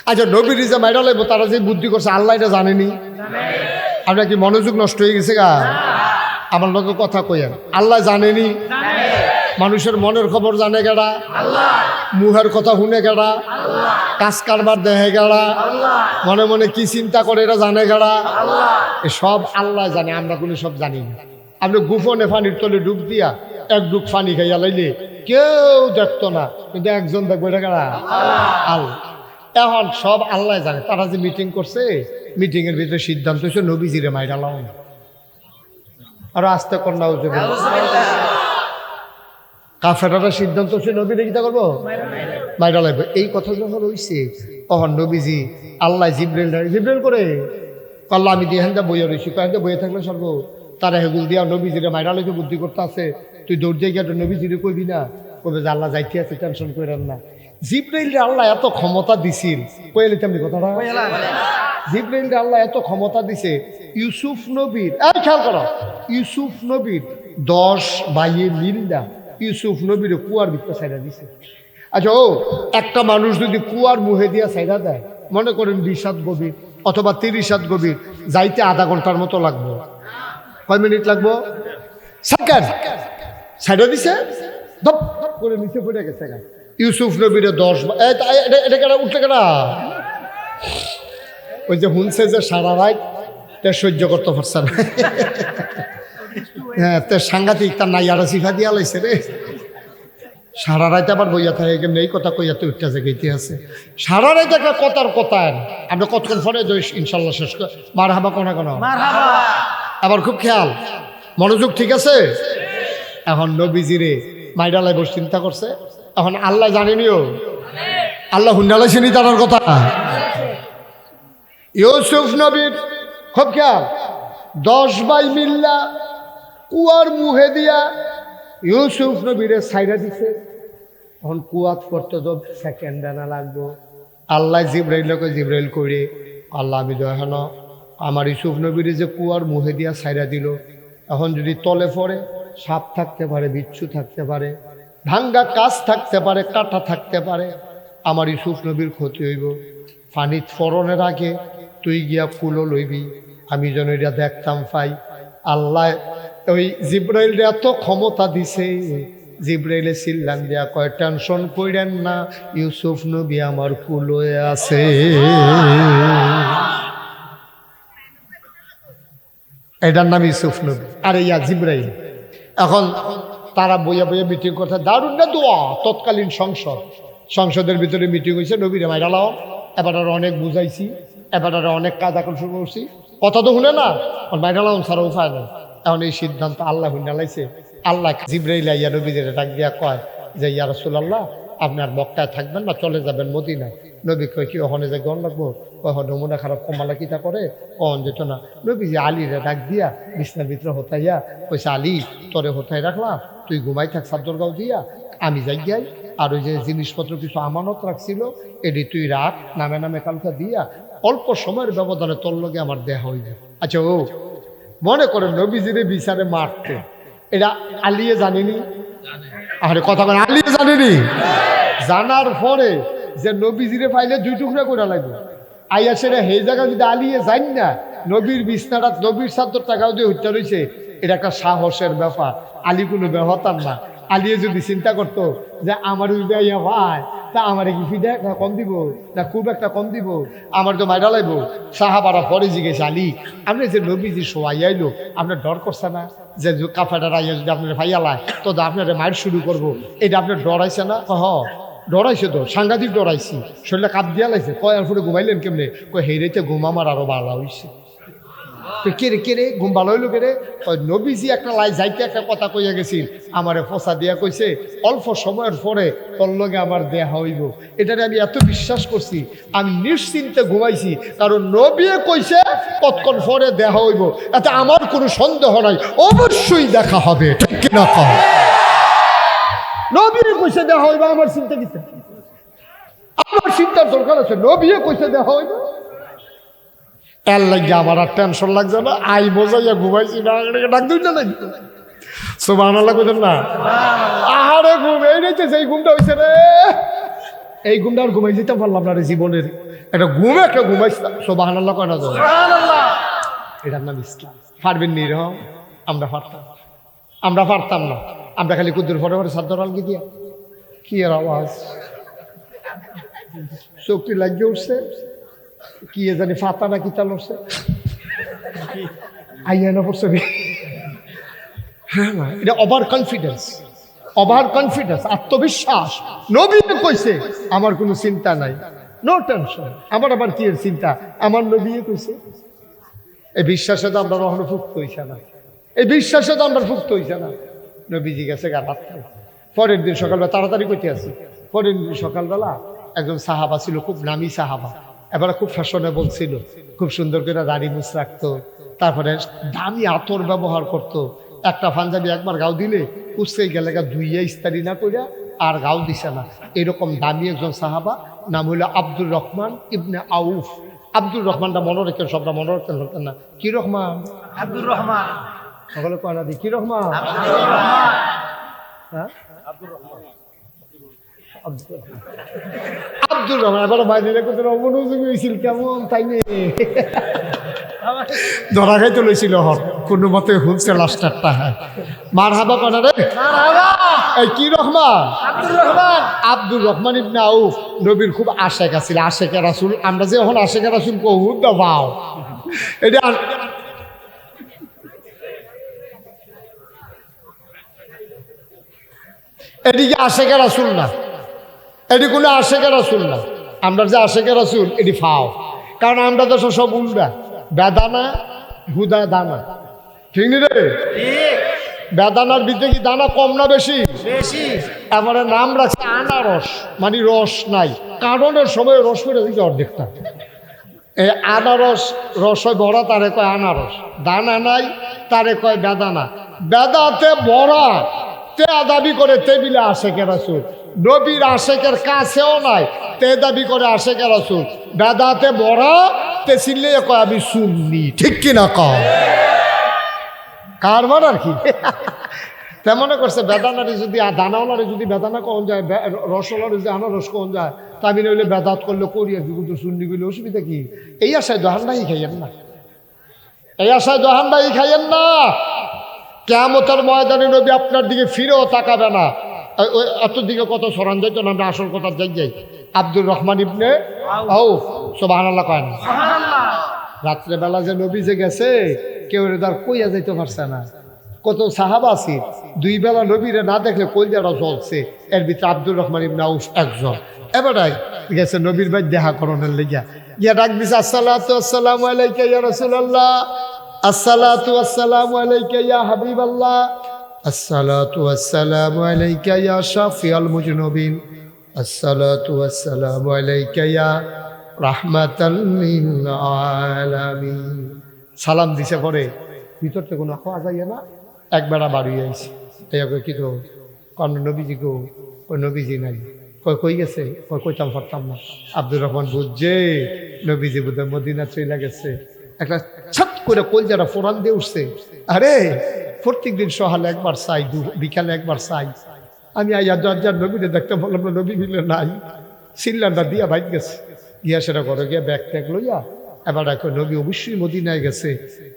আচ্ছা নবীর যে মাইরা লাগবো তারা যে বুদ্ধি করছে আল্লাহ এটা জানেনি? আপনার কি মনোযোগ নষ্ট হয়ে গেছে গা? আমার লোক কথা কইয়েন, আল্লাহ জানেনি? মানুষের মনের খবর জানে গেড়া, মুহের কথা শুনে গেড়া, কাজ কারবার দেখে গেড়া, মনে মনে কি চিন্তা করে এটা জানে গেড়া, সব আল্লাহ জানে, আমরা কোনো সব জানি না। আপনি গোপনে পানির তলে ডুব দিয়া এক ডুব পানি খাইয়া লাইলে কেউ দেখতো না, কিন্তু একজন দেখবো এটা গেড়া আল্লাহ। এখন সব আল্লাহ জানে। তারা যে মিটিং করছে, মিটিং এর ভিতরে সিদ্ধান্ত হচ্ছে নবীজিরে মাইরা লাও না। আর আস্তে কন্যা হচ্ছে কাফেরাটা সিদ্ধান্ত হচ্ছে নবীরে কিতা করবো, মাইরা লাগবে। এই কথা যখন হইছে তখন নবীজি আল্লাহ জিব্রাইল করে আল্লাহ আমি দিয়ে হ্যাঁ বইয়া রয়েছি, কয়েকটা বইয়ে থাকলে সর্ব তারা হেগুল দিয়া নবীজিরে মাইরা লাগে বুদ্ধি করতে আছে। তুই দৌড় দিয়ে গিয়ে নবীজিরে কইবি না, কবে যে আল্লাহ যাইতে আছে, টেনশন করেন না। জিব্রাইলরে আল্লাহ এত ক্ষমতা দিছিল, কইলে তেমনি কথাটা, জিব্রাইলরে আল্লাহ এত ক্ষমতা দিছে, ইউসুফ নবীর খেয়াল করো, ইউসুফ নবীর 10 ভাইয়ে মিলদা ইউসুফ নবীর কুয়ার ভিতরে ছাইড়া দিছে। আচ্ছা ও একটা মানুষ যদি কুয়ার মুহে দিয়া ছাইড়া দেয়, মনে করেন 20 হাত গভীর অথবা 30 হাত গভীর, যাইতে আধা ঘন্টার মতো লাগবো। কয় মিনিট লাগবো? সেকেন্ড। ছাইড়া দিছে, ধপ ধপ করে নিচে পড়ে গেছে। ইউসুফ নবীরে 10 এটা কেনা উঠলে কেনা, ওই যে হুনছে যে সারা রাত তে সহ্য করতে পারছে না। হ্যাঁ তে সাংঘাতিক, তার নাই আরো শিখা দিয়া লাইছে রে। সারা রাত আবার বইয়া থাকে কেমন এই কথা কইয়া তো উঠতে জায়গাইতে আছে। সারা রাত একটা কথার কথা আপনি কতক্ষণ ফলে ইনশাল্লাহ শেষ করে মার হাবা কোনা কোন আবার খুব খেয়াল মনোযোগ, ঠিক আছে? এখন নবীজিরে মাইরা লাইব চিন্তা করছে। এখন আল্লাহ জানেনিও, আল্লাহ হুন্ডালাইছেনি তার কথা। ইউসুফ নবীর খুব খেয়াল, 10 ভাই মিল্লা কুয়ার মুহে দিয়া ইউসুফ নবীরে ছাইড়া দিছে। এখন কুয়াত করতে তো সেকেন্ড আনা লাগবো। আল্লাহ জিব্রাইল করে আল্লাহ আমি দেখেন আমার ইউসুফ নবীরে যে কুয়ার মুহে দিয়া ছাইড়া দিল, এখন যদি তলে পড়ে সাপ থাকতে পারে, বিচ্ছু থাকতে পারে, ভাঙ্গা কাজ থাকতে পারে, কাটা থাকতে পারে, আমার ইউসুফ নবীর ক্ষতি হইব। পানিত ফরনের আগে তুই গিয়া কুলো লইবি, আমি যেন এটা দেখতাম পাই। আল্লাহ ওই জিব্রাইল এত ক্ষমতা দিছে, জিব্রাইলে চিল্লান দিয়া কয় টেনশন কইরেন না, ইউসুফ নবী আমার কুলোয় আছে। এটার নাম ইউসুফ নবী আর ইয়া জিব্রাইল। এখন তারা বইয়া বইয়া মিটিং করতে, দারুণ না দোয়া। তৎকালীন সংসদের ভিতরে মিটিং হয়েছে, নবীরে মাইরা লাও। এবার অনেক বুঝাইছি, এবার অনেক কাজ আকর্ষণ করছি, কথা তো শুনে না, মাইরা লাও ছাড়া উপায় নেই। এখন এই সিদ্ধান্ত আল্লাহ হুন্ডালাইছে। আল্লাহ জিব্রাইল ইয়া নবীদের ডাক দিয়া কয় যে ইয়া রাসূলুল্লাহ আপনার মক্কায় থাকবেন না, চলে যাবেন মদিনায়। নবী কয় কি ওখানে যে গণ লাগবো? কখন নমুনা খারাপ কমালা কিতা করে কখন যেত না। নবী যে আলীরে ডাক দিয়া বিছনার ভিতরে হতাইয়া কইছে, আলী তোরে হতাই রাখলাম, তুই ঘুমাই থাক চাদরগাঁও দিয়া, আমি যাই যাই। আর ওই যে জিনিসপত্র কিছু আমানত রাখছিল এটি তুই রাখ, নামে নামে কালকা দিয়া অল্প সময়ের ব্যবধানে তোর লগে আমার দেহ হইবে। আচ্ছা ও মনে করেন নবীজিরে বিচারে মারতে, এটা আলিয়ে জানেনি? আরে কথা বলে আলিয়ে জানেনি? জানার পরে যে নবীজিরে পাইলে 2 টুকরা করে লাগবে। আইয়া সেটা সেই জায়গা যদি আলিয়ে যান না, নবীর বিছনাটা নবীর চাদর টাকাও দিয়ে হত্যা রয়েছে, এটা একটা সাহসের ব্যাপার। আলী কোনো ব্যবহার না। আলিয়ে যদি চিন্তা করতো যে আমার যদি আইয়া ভাই তা আমার কি ফিদা একটা কম দিব না খুব একটা কম দিব, আমার তো মাইরা লাগবো। সাহাবারা পরে জিজ্ঞেস, আলী আপনি যে নবীজি সবাই আইলো আপনার ডর করছে না যে কাফেররা আইয়া যদি আপনার ভাইয়ালায় তো আপনার মায়ের শুরু করবো, এটা আপনার ডরাইছে না? ডরাইছে তো, সাংঘাতিক ডরাইছি, শরীরে কাপ দিয়া লাইছে। কয় আর ফুটে ঘুমাইলেন কেমনে? কয় হেরেতে ঘুম আমার আরো ভালো হয়েছে। কে রে ঘুম ভালো হইলো কে রে? নবীজি একটা লাই যাইতে একটা কথা কইয়া গেছিল, আমারে ফসা দিয়া কইছে অল্প সময়ের পরে তোর লগে আমার দেহা হইব। এটারে আমি এত বিশ্বাস করছি, আমি নিশ্চিন্তে ঘুমাইছি, কারণ নবী কইছে কতক্ষণ পরে দেহা হইব, এতে আমার কোনো সন্দেহ নাই, অবশ্যই দেখা হবে। ঠিক কিনা কও? নবী কইছে দেখা হইব, আমার চিন্তা কিসে? আমার চিন্তার দরকার আছে। নবী কইছে দেখা হইব, এর লাগে আমার আর টেনশন লাগছে না। আই বোঝাইয়া ঘুমাইছি না, ডাক দুইটা নাই সুবহানাল্লাহ কইতেন না? আহারে ঘুম এই রয়েছে, সেই ঘুমটা হয়েছে রে, এই ঘুমটা আর ঘুমাই যেতে পারলাম না রে জীবনের একটা ঘুমাই সুবহানাল্লাহ কয় না যাবে এটার নাম ইসলাম। পারবেন নিরহ আমরা পারতাম না। আমরা খালি কুদ্দুর ফটো ফটো সাদ্দর আলগি দিয়া কি এর আওয়াজ চোখটি লাগিয়ে উঠছে কি জানি ফাতা না কিতা লড়ছে আইয়া না পড়ছে। হ্যাঁ না, এটা ওভার কনফিডেন্স আত্মবিশ্বাস। নবী কইছে আমার কোনো চিন্তা নাই, নো টেনশন। আমার আবার কি এর চিন্তা, আমার নবী কইছে। এই বিশ্বাসে তো আমরা কখনো ভুক্ত হইছে না, নবীজি গেছে গা রাত্রে। পরের দিন সকালবেলা তাড়াতাড়ি কইতে আসি। পরের দিন সকালবেলা একজন সাহাবা ছিল, খুব নামি সাহাবা, এবারে খুব ফ্যাশনেবল ছিল, খুব সুন্দর করে দাড়ি মুছ রাখতো, তারপরে দামি আতর ব্যবহার করতো। একটা পাঞ্জাবি একবার গাও দিলে উসকে গেলে ধুইয়া ইস্তারি না কইরা আর গাও দিছে না। এরকম দামি একজন সাহাবা, নাম হইল আব্দুর রহমান ইবনে আউফ। আব্দুর রহমানটা মনে রেখেন, সবটা মনে রাখতেন না। কি রহমান? আব্দুর রহমান। সকলে কয় না দি কি রহমান? হ্যাঁ আব্দুর রহমান। এবার বাইরে অমনোযোগী হয়েছিল কেমন তাই নেই ধরা খাইতে লইছিল হর কোনো মতে হুলছে লাস্টারটা। হ্যাঁ মার হাবা কনা রে এই কি রহমান? আব্দুর রহমান ইবনে আউফ নবীর খুব আশেক আছিল, আশেকে রাসূল। আমরা যে এখন আশেকে রাসূল কহু দাও এটা এদিকে আশেকে রাসূল না, এটি কোনো আশেকে রাসূল না। আমরা যে আশেকে রাসূল এটি ফাও, কারণ আমরা তো সব উল্টা, বেদানা হুদা দানা, ঠিক নি রে? বেদানার ভিতরে কি দানা কম না বেশি? এবারে নাম রাখছে আনারস, মানে রস নাই, কারণের সময় রস করে দিচ্ছে অর্ধেকটা। এই আনারস রস ভরা তারে কয় আনারস, দানা নাই তারে কয় বেদানা। বেদাতে ভরা তে দাবি করে টেবিলে আশেকে রাসূল, নবীর আশেকের কাছেও নাই তে দাবি করে আশেকে রাসূল। বেদাতে ভরা তে চিনলে কয় আমি সুন্নি, ঠিক কিনা কয়? কারবার আর কি তেমন করছে। বেদানারে যদি দানাওয়ালারে যদি বেদানা কখন যায়, রসওয়ালারে যদি আনারস কখন যায়, তামি নইলে বেদাত করলে করি আর কি, কিন্তু সুন্নি করলে অসুবিধা কি? এই আশায় দোহানদাই খাইয়েন না, কিয়ামতের ময়দানে নবী আপনার দিকে ফিরেও তাকাবে না। এত দিকে কত সরান যাইতো না, আমরা আসল কথা যাই। আব্দুর রহমান ইবনে আউফ, সুবহানাল্লাহ কয় না? রাত্রেবেলা যে নবী যে গেছে কেউ তার কইয়া যাইতে পারছে না। কত সাহাবা আছে দুই বেলা নবীরে না দেখলে কলজারা জ্বলছে, এর ভিতরে আব্দুর রহমান ইবনে আউফ একজন। এবারে গেছে নবীর ভাই দেখা করণের লেগিয়া, গিয়া ডাক দিছে আসসালাতু আসসালামু আলাইকা ইয়া রাসূলুল্লাহ, আসসালাতু আসসালামু আলাইকা ইয়া হাবিবাল্লাহ, আসসালাতু আসসালামু আলাইকা ইয়া শাফিউল মুজনুবিন, আসসালাতু আসসালামু আলাইকা ইয়া রাহমাতাল লিল আলামিন। সালাম দিছে পরে ভিতর থেকে কোনো আওয়াজ আইয়া না, একবেলা বাড়ি আইছে। কি তো কন নবীজি গো, ওই নবীজি নাই, কই গেছে? কইতাম পারতাম না। আব্দুর রহমান বুঝছে নবীজি বোধহয় মদিনা চলে গেছে। একটা ছাত করে কলজারা ফোরান দিয়ে উঠছে। আরে প্রত্যেক দিন সকালে একবার চাই, বিকালে একবার চাই। আমি আইয়া দরজার নবীরে দেখতে বললাম না, নবী মিলে নাই। সিলিন্ডার দিয়া বাইক গেছে, গিয়া সেটা ঘরে গিয়া ব্যাগ ট্যাগ লইয়া এবার দেখো নবী অবশ্যই মদিনায় গেছে,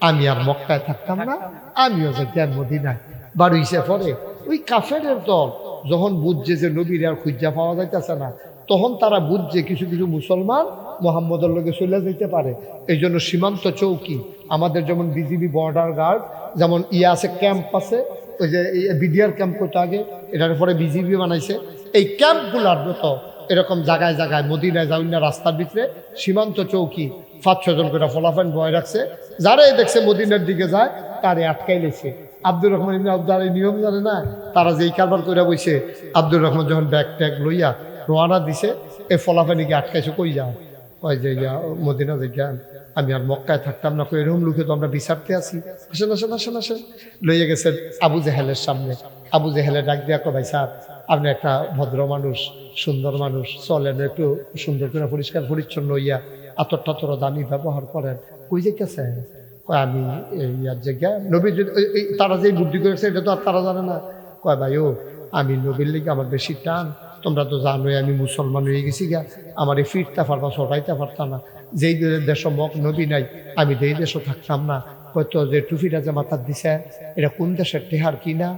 আমি আর মক্কায় থাকতাম না, আমিও যাইতাম মদিনায়। বাড়িছে পরে ওই কাফেরের দল যখন বুঝছে যে নবীর আর খুঁজা পাওয়া যাইতেছে না, তখন তারা বুঝছে কিছু কিছু মুসলমান মোহাম্মদের লোকে চলে যেতে পারে। এই জন্য সীমান্ত চৌকি আমাদের যেমন বিজিবি বর্ডার গার্ড, যেমন আছে ক্যাম্প আছে, ওই যে বিডিআর ক্যাম্প করতে আগে এটার পরে বিজিবি বানাইছে। এই ক্যাম্পগুলোর মতো এরকম জায়গায় জায়গায় মদিনায় যাউন না, রাস্তার ভিতরে সীমান্ত চৌকি 5-6 জন করে ফলাফান বয় রাখছে। যারাই দেখছে মদিনার দিকে যায় তারে আটকাই লেছে। আব্দুর রহমান ইবনে আউফ যারা নিয়ম জানে না, তারা যেই কারবার করে বইছে, আব্দুর রহমান যখন ব্যাগ ট্যাগ লইয়া রোয়ানা দিছে, এই ফলাফানিকে আটকাইছে। কই যাও? কয় যে মদিনা যান, আমি আর মক্কায় থাকতাম না। এরকম লোকে তো আমরা বিচারতে আছি, আসেন। লইয়া গেছে আবু জেহেলের সামনে। আবু জেহেলে ডাক দিয়া কয়, ভাই সাহেব আপনি একটা ভদ্র মানুষ, সুন্দর মানুষ, চলেন একটু সুন্দর করে পরিষ্কার পরিচ্ছন্ন হইয়া আতর টাতর দামি ব্যবহার করেন। কই যেতেছে? কয় আমি ইয়ার জায়গা নবী, তারা যে বুদ্ধি করেছে এটা তো আর তারা জানে না। কয় ভাই ও আমি নবীর লিগে আমার বেশি টান, তোমরা তো জানোই আমি মুসলমান হয়ে গেছি গা, আমার এই ফিরতে পারবা, ছড়াইতে পারতাম না, যেই দেশ মক নবী নাই আমি তো এই দেশও থাকতাম না। হয়তো যে টুপিটা যে মাথার দিছে এটা কোন দেশের টেহার কিনা,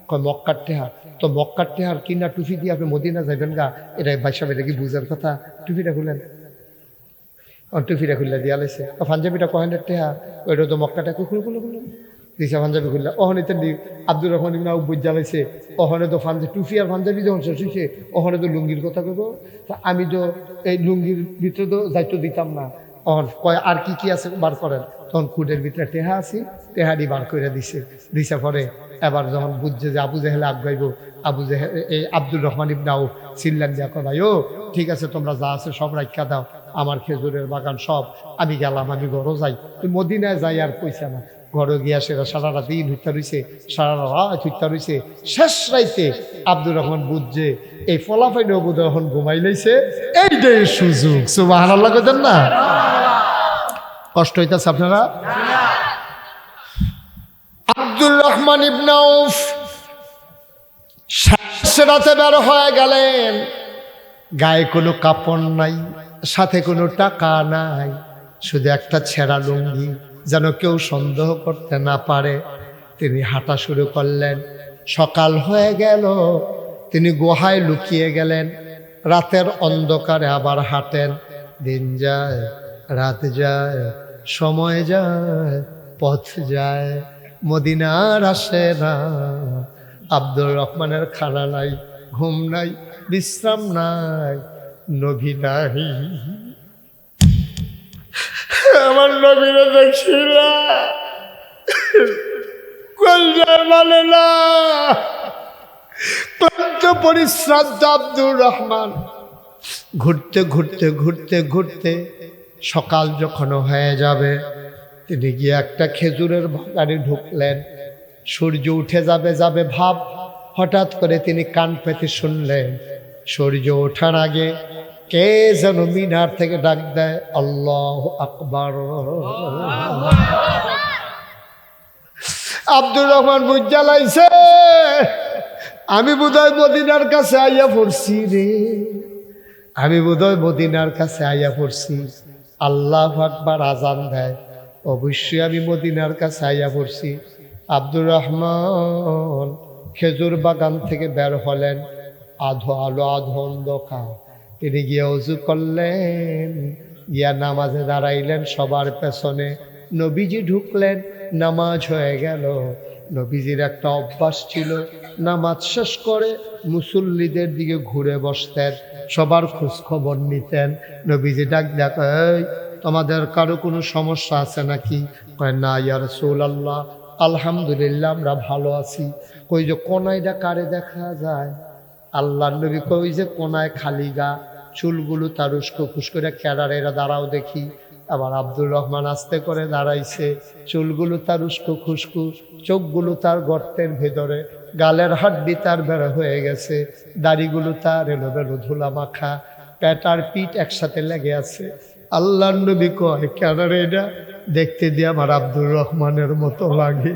কয় মক্কার টেহার। তো মক্কার টেহার কিনা টুপি দিয়ে আপনি মদিনা যাবেন গা, এটা বাইসাব, এটা কি বুঝার কথা? টুপিটা খুলেন, টুপিটা খুললে দিয়া লাইছে, পাঞ্জাবিটা কহেনের টেহা, ওইটা তো মক্কাটা খুলে খুলে খুলে দিছে পাঞ্জাবি খুললে। অহনে তো আব্দুর রহমান ইবনে আউফ জ্বালাইছে, অহনে তো টুপি আর পাঞ্জাবি যখন শেষ হয়েছে অহনে তো লুঙ্গির কথা কইব। তা আমি তো এই লুঙ্গির ভিতরে তো দায়িত্ব দিতাম না। অহন কয় আর কি কি আছে বার করেন, তখন কুটের ভিতরে টেহা আছি, টেহাডি বার করে দিছে পরে এবার যখন বুঝছে যে আবু জেহেল আগাইব, আবু জেহেল এই আব্দুর রহমান ইবনে আউফ চিল্লান দিয়া কয় ভাই ও ঠিক আছে তোমরা যা আছে সব রাখা দাও, আমার খেজুরের বাগান সব, আমি গেলাম, আমি ঘরও যাই। মদিনায় যাই আর পয়সা না, ঘরে গিয়া সেরা সারা দিন হইতা রইছে, সারা রাত হইতা রইছে। শেষ রাইতে আব্দুর রহমান বুঝছে এই ফলাফাইনে অবুদ রহমান ঘুমাই লাইছে, এইটাই সুযোগ। সুবহানাল্লাহ কইতেন না? কষ্ট হইতাছে আপনারা? আব্দুর রহমান ইবনে আউফ শেষ রাতে বের হয়ে গেলেন, গায়ে কোনো কাপড় নাই, সাথে কোনো টাকা নাই, শুধু একটা ছেঁড়া লুঙ্গি, যেন কেউ সন্দেহ করতে না পারে। তিনি হাঁটা শুরু করলেন। সকাল হয়ে গেল, তিনি গুহায় লুকিয়ে গেলেন। রাতের অন্ধকারে আবার হাঁটেন। দিন যায়, রাত যায়, সময় যায়, পথ যায়, মদিনার আসে না। আব্দুর রহমানের খানা নাই, ঘুম নাই, বিশ্রাম নাই, নবী নাই। আমার নবীরে দেখছিলা মানে না। ক্লান্ত পরিশ্রান্ত আব্দুর রহমান ঘুরতে ঘুরতে ঘুরতে ঘুরতে সকাল যখন হয়ে যাবে, তিনি গিয়ে একটা খেজুরের বাগানে ঢুকলেন। সূর্য উঠে যাবে যাবে ভাব, হঠাৎ করে তিনি কান পেতে শুনলেন সূর্য ওঠার আগে কে যেন মিনার থেকে ডাক দেয়, আল্লাহু আকবার। আব্দুর রহমান বুঝা লাইছে আমি বোধহয় মদিনার কাছে আইয়া পড়ছি রে, আমি বোধহয় মদিনার কাছে আইয়া পড়ছি। আল্লাহু আকবার আজান দেয়, অবশ্যই আমি মদিনার কাছে আইয়া পড়ছি। আব্দুর রহমান খেজুর বাগান থেকে বের হলেন, আধো আলো আধো অন্ধকার। তিনি গিয়ে ওযু করলেন, গিয়া নামাজে দাঁড়াইলেন সবার পেছনে। নবীজি ঢুকলেন, নামাজ হয়ে গেল। নবীজির একটা অভ্যাস ছিল, নামাজ শেষ করে মুসল্লিদের দিকে ঘুরে বসতেন, সবার খোঁজ খবর নিতেন। নবীজি ডাক ডাক, এই তোমাদের কারো কোনো সমস্যা আছে নাকি? কয় না ইয়া রাসূলুল্লাহ, আলহামদুলিল্লাহ আমরা ভালো আছি। কই যে কোনায়টা কারে দেখা যায়? আল্লাহর নবী কই যে কোনায় খালি গা, চুলগুলো তার উস্কো খুশ করে ক্যারারে, এরা দাঁড়াও দেখি। আবার আব্দুর রহমান আস্তে করে দাঁড়াইছে, চুলগুলো তার উস্কো খুশকু, চোখগুলো তার গর্তের ভেতরে, গালের হাড্ডি তার বের হয়ে গেছে, দাড়িগুলো তার এলোমেলো ধুলা মাখা, পেট আর পিঠ একসাথে লেগে আছে। আল্লাহর নবী কয় ক্যারারে এটা দেখতে দিয়ে আমার আব্দুর রহমানের মতো লাগে।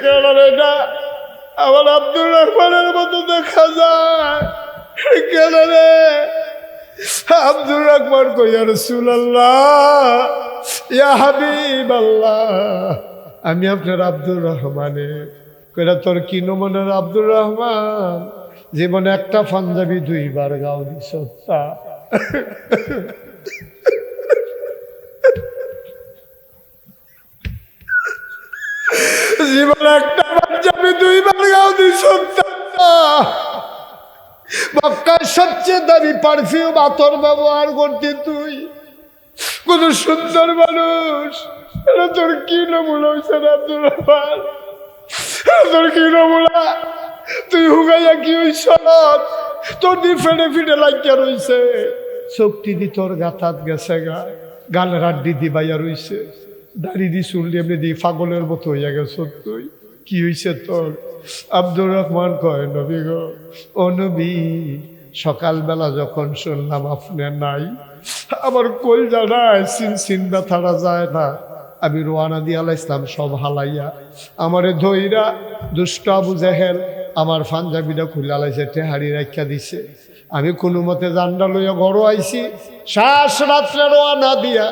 ক্যারারে এটা আমার আব্দুর রহমানের মতো দেখা যায়। ক্যারারে আব্দুর রহমান কই, ইয়া রাসূলুল্লাহ, ইয়া হাবিবাল্লাহ, আমি আপনার আব্দুর রহমানের। কইরা তোর কি নমুনার আব্দুর রহমান? জীবনে একটা পাঞ্জাবি 2 বার গাও দিছ। জীবনে একটা পাঞ্জাবি 2 বার গাও দিছ। মক্কার সবচেয়ে দামি পারফিউম আতর ব্যবহার করতে তুই, কোন সুন্দর মানুষ। এটা তোর কি নমুনা হয়েছে আব্দুর রহমান? তোর কি নমুনা? তুই হুগাইয়া কি হইছ? তোর দি ফেটে ফিটে লাগিয়া রইছে, শক্তি দি তোর গাতাত গেছে গা, গালের আড্ডি দি বাইয়া রইছে, দাড়ি দি চুল দি এমনি দি পাগলের মতো হইয়া গেছ তুই। কি হইছে তোর? আব্দুর রহমান কয়, নবী গো, ও নবী, সকালবেলা যখন শুনলাম আপনি নাই, আমার কলজা নাই, সিন ব্যথাটা যায় না। আমি রওনা দিয়ে আলাইছিলাম সব হালাইয়া, আমারে ধইরা দুষ্ট আবু জেহেল আমার পাঞ্জাবিটা খুলে লাইছে, টেহারি রাখা দিছে। আমি কোনো মতে জান্ডা লইয়া ঘরও আইছি, শ্বাস রাত্রে রোয়ানা দিয়া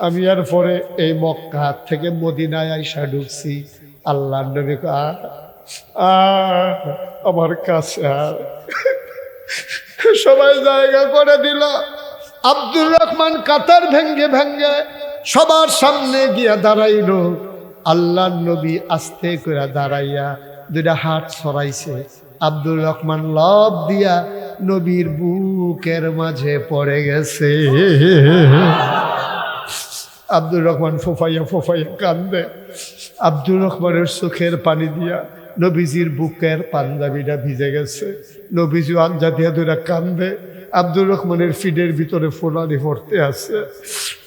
আমি এরপরে এই মক্কা থেকে মদিনায় আইসা ঢুকছি। আল্লাহ নবী আমার কাছে সবাই জায়গা করে দিল। আব্দুর রহমান কাতার ভেঙ্গে ভেঙ্গে সবার সামনে গিয়া দাঁড়াইল। আল্লাহ নবী আস্তে করে দাঁড়াইয়া দুইটা হাত সরাইছে। আব্দুর রহমান লাফ দিয়া নবীর বুকের মাঝে পড়ে গেছে। আব্দুর রহমান ফোফাইয়া ফোফাইয়া কান্দে। আব্দুর রহমানের চোখের পানি দিয়া নবীজির বুকের পাঞ্জাবিটা ভিজে গেছে। নবীজি আঞ্জা দিয়া দুইটা কান্দে। আব্দুর রহমানের ফিডের ভিতরে ফোলানি পড়তে আছে।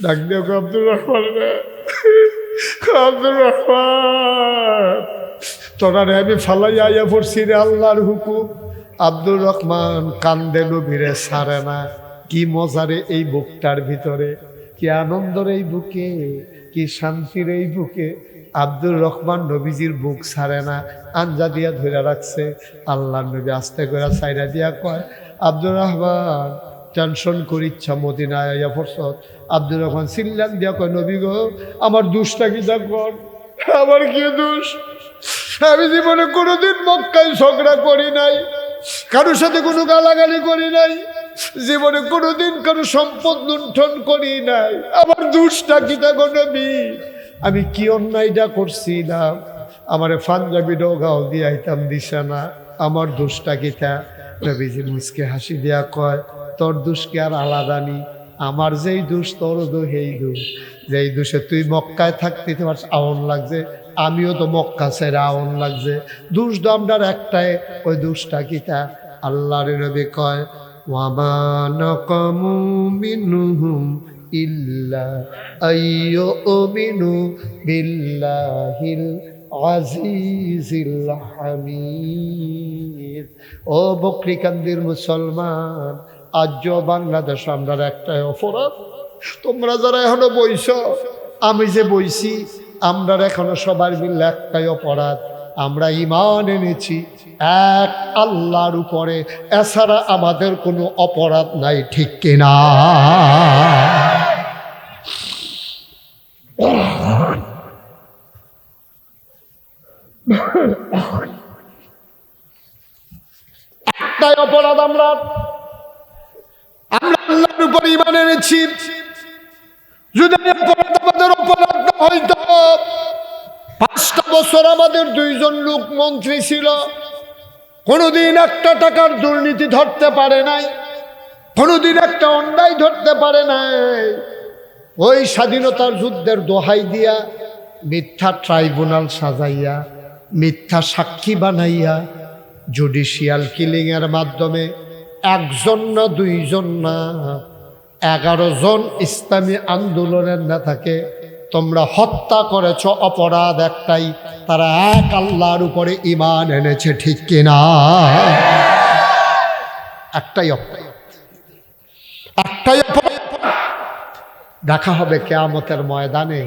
ডাক দিয়ে আব্দুর রহমান রে, আব্দুর রহমান তোরা রে আমি ফালাইয়া আইয়া পড়ছি রে, আল্লাহর হুকুম। আব্দুর রহমান কান্দে, নবীরে ছাড়ে না। কি মজারে এই বুকটার ভিতরে, কি আনন্দর এই বুকে, কি শান্তির এই বুকে। আব্দুর রহমান নবীজির বুক ছাড়ে না, আঞ্জা দিয়া ধরে রাখছে। আল্লাহ নবী আস্তে করে সাইরা দিয়া কয়, আব্দুর রহমান টেনশন করিচ্ছা মদিনায় আইয়া ফরসত। আব্দুর রহমান সিল্লান দিয়া কয়, নবী গো আমার দোষটা কি দেখুন, আমার কি দোষ? আমি জীবনে কোনোদিন মক্কায় ঝগড়া করি নাই, কারোর সাথে কোনো গালাগালি করি নাই, জীবনে কোনোদিন কারো সম্পদ লুণ্ঠন করি নাই। আমার দোষটা কি দেখো নবী? আমি কি অন্যায়টা করছিলাম? আমার পাঞ্জাবি ডোগাও দিয়ে আইতাম দিছে না, আমার দোষটা কিতা? নবীজি মুচকে হাসি দিয়া কয়, তোর দোষকে আর আলাদা নি, আমার যেই দোষ তোর দো সেই দোষ। যেই দোষে তুই মক্কায় থাকতে তোমার আউন লাগছে, আমিও তো মক্কা ছেড়ে আউন লাগছে। দোষ দামটার একটাই, ওই দোষটা কিতা? আল্লাহর নবী কয়, ওয়ামা নাকামু মিনহুম ইল্লা আইয়ুমিনু বিল্লাহিল আজিজিল হামিদ। ও বকরিকান্দির মুসলমান, আজ বাংলাদেশ আমরা একটাই অপরাধ। তোমরা যারা এখনো বইছ, আমি যে বইছি, আমরা এখনো সবার মিলে একটাই অপরাধ, আমরা ঈমান এনেছি এক আল্লাহর উপরে, এছাড়া আমাদের কোনো অপরাধ নাই, ঠিক কিনা? একটাই অপরাধ, আমরা আল্লাহর উপর ঈমান এনেছি। যদি অপরাধ আমাদের অপরাধ না হইতো, 5টা বছর আমাদের 2জন লোক মন্ত্রী ছিল, কোনোদিন একটা টাকার দুর্নীতি ধরতে পারে নাই, কোনোদিন একটা অন্যায় ধরতে পারে নাই। ওই স্বাধীনতার যুদ্ধের দোহাই দিয়া মিথ্যা ট্রাইব্যুনাল সাজাইয়া, মিথ্যা সাক্ষী বানাইয়া, জুডিশিয়াল কিলিংয়ের মাধ্যমে 1জন না 2জন না 11 জন ইসলামী আন্দোলনের নেতাকে তোমরা হত্যা করেছ। অপরাধ একটাই, তারা এক আল্লাহর উপরে ঈমান এনেছে, ঠিক কিনা? একটাই অপরাধ, একটাই অপরাধ। দেখা হবে কিয়ামতের ময়দানে,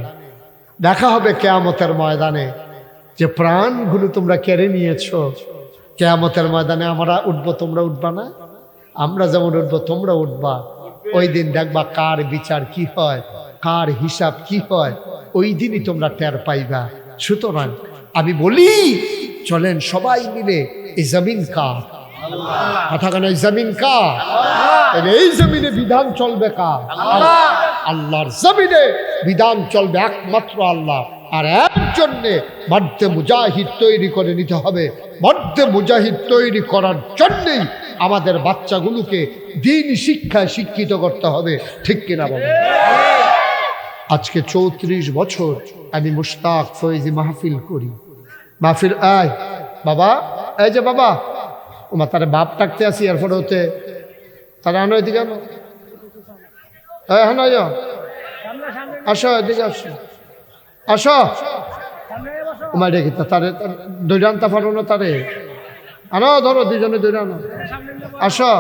দেখা হবে কিয়ামতের ময়দানে যে প্রাণগুলো তোমরা কেড়ে নিয়েছো। কিয়ামতের ময়দানে আমরা উঠবো, তোমরা উঠবা না? আমরা যেমন উঠবো তোমরা উঠবা। ওই দিন দেখবা কার বিচার কি হয়, কার হিসাব কি হয়, ওই দিনই তোমরা টের পাইবা। সুতরাং আমি বলি, চলেন সবাই মিলে এই জমিন কার কথা কেন, এই জমিন কার? এই জমিনে বিধান চলবে কার? আল্লাহর জমিনে বিধান চলবে একমাত্র আল্লাহ। আর এর জন্যে মর্দে মুজাহিদ তৈরি করে নিতে হবে। মর্দে মুজাহিদ তৈরি করার জন্যেই আমাদের বাচ্চাগুলোকে দিন শিক্ষায় শিক্ষিত করতে হবে, ঠিক কিনা বলেন? আজকে 34 বছর আমি মুশতাক ফয়েজি মাহফিল করি। মাহফিল আয় বাবা, এই যে বাবা, ওমা তার বাপ ডাকতে আসি, এরপরে হতে তারা আনো এদিকে, আনো হ্যাঁ আসো এদিকে, আসো আসো। ওমা ডেকে তারে দৈরা আনতে পারো না, তারে আনো, ধরো 2জনে দৈরা আনো, আসো।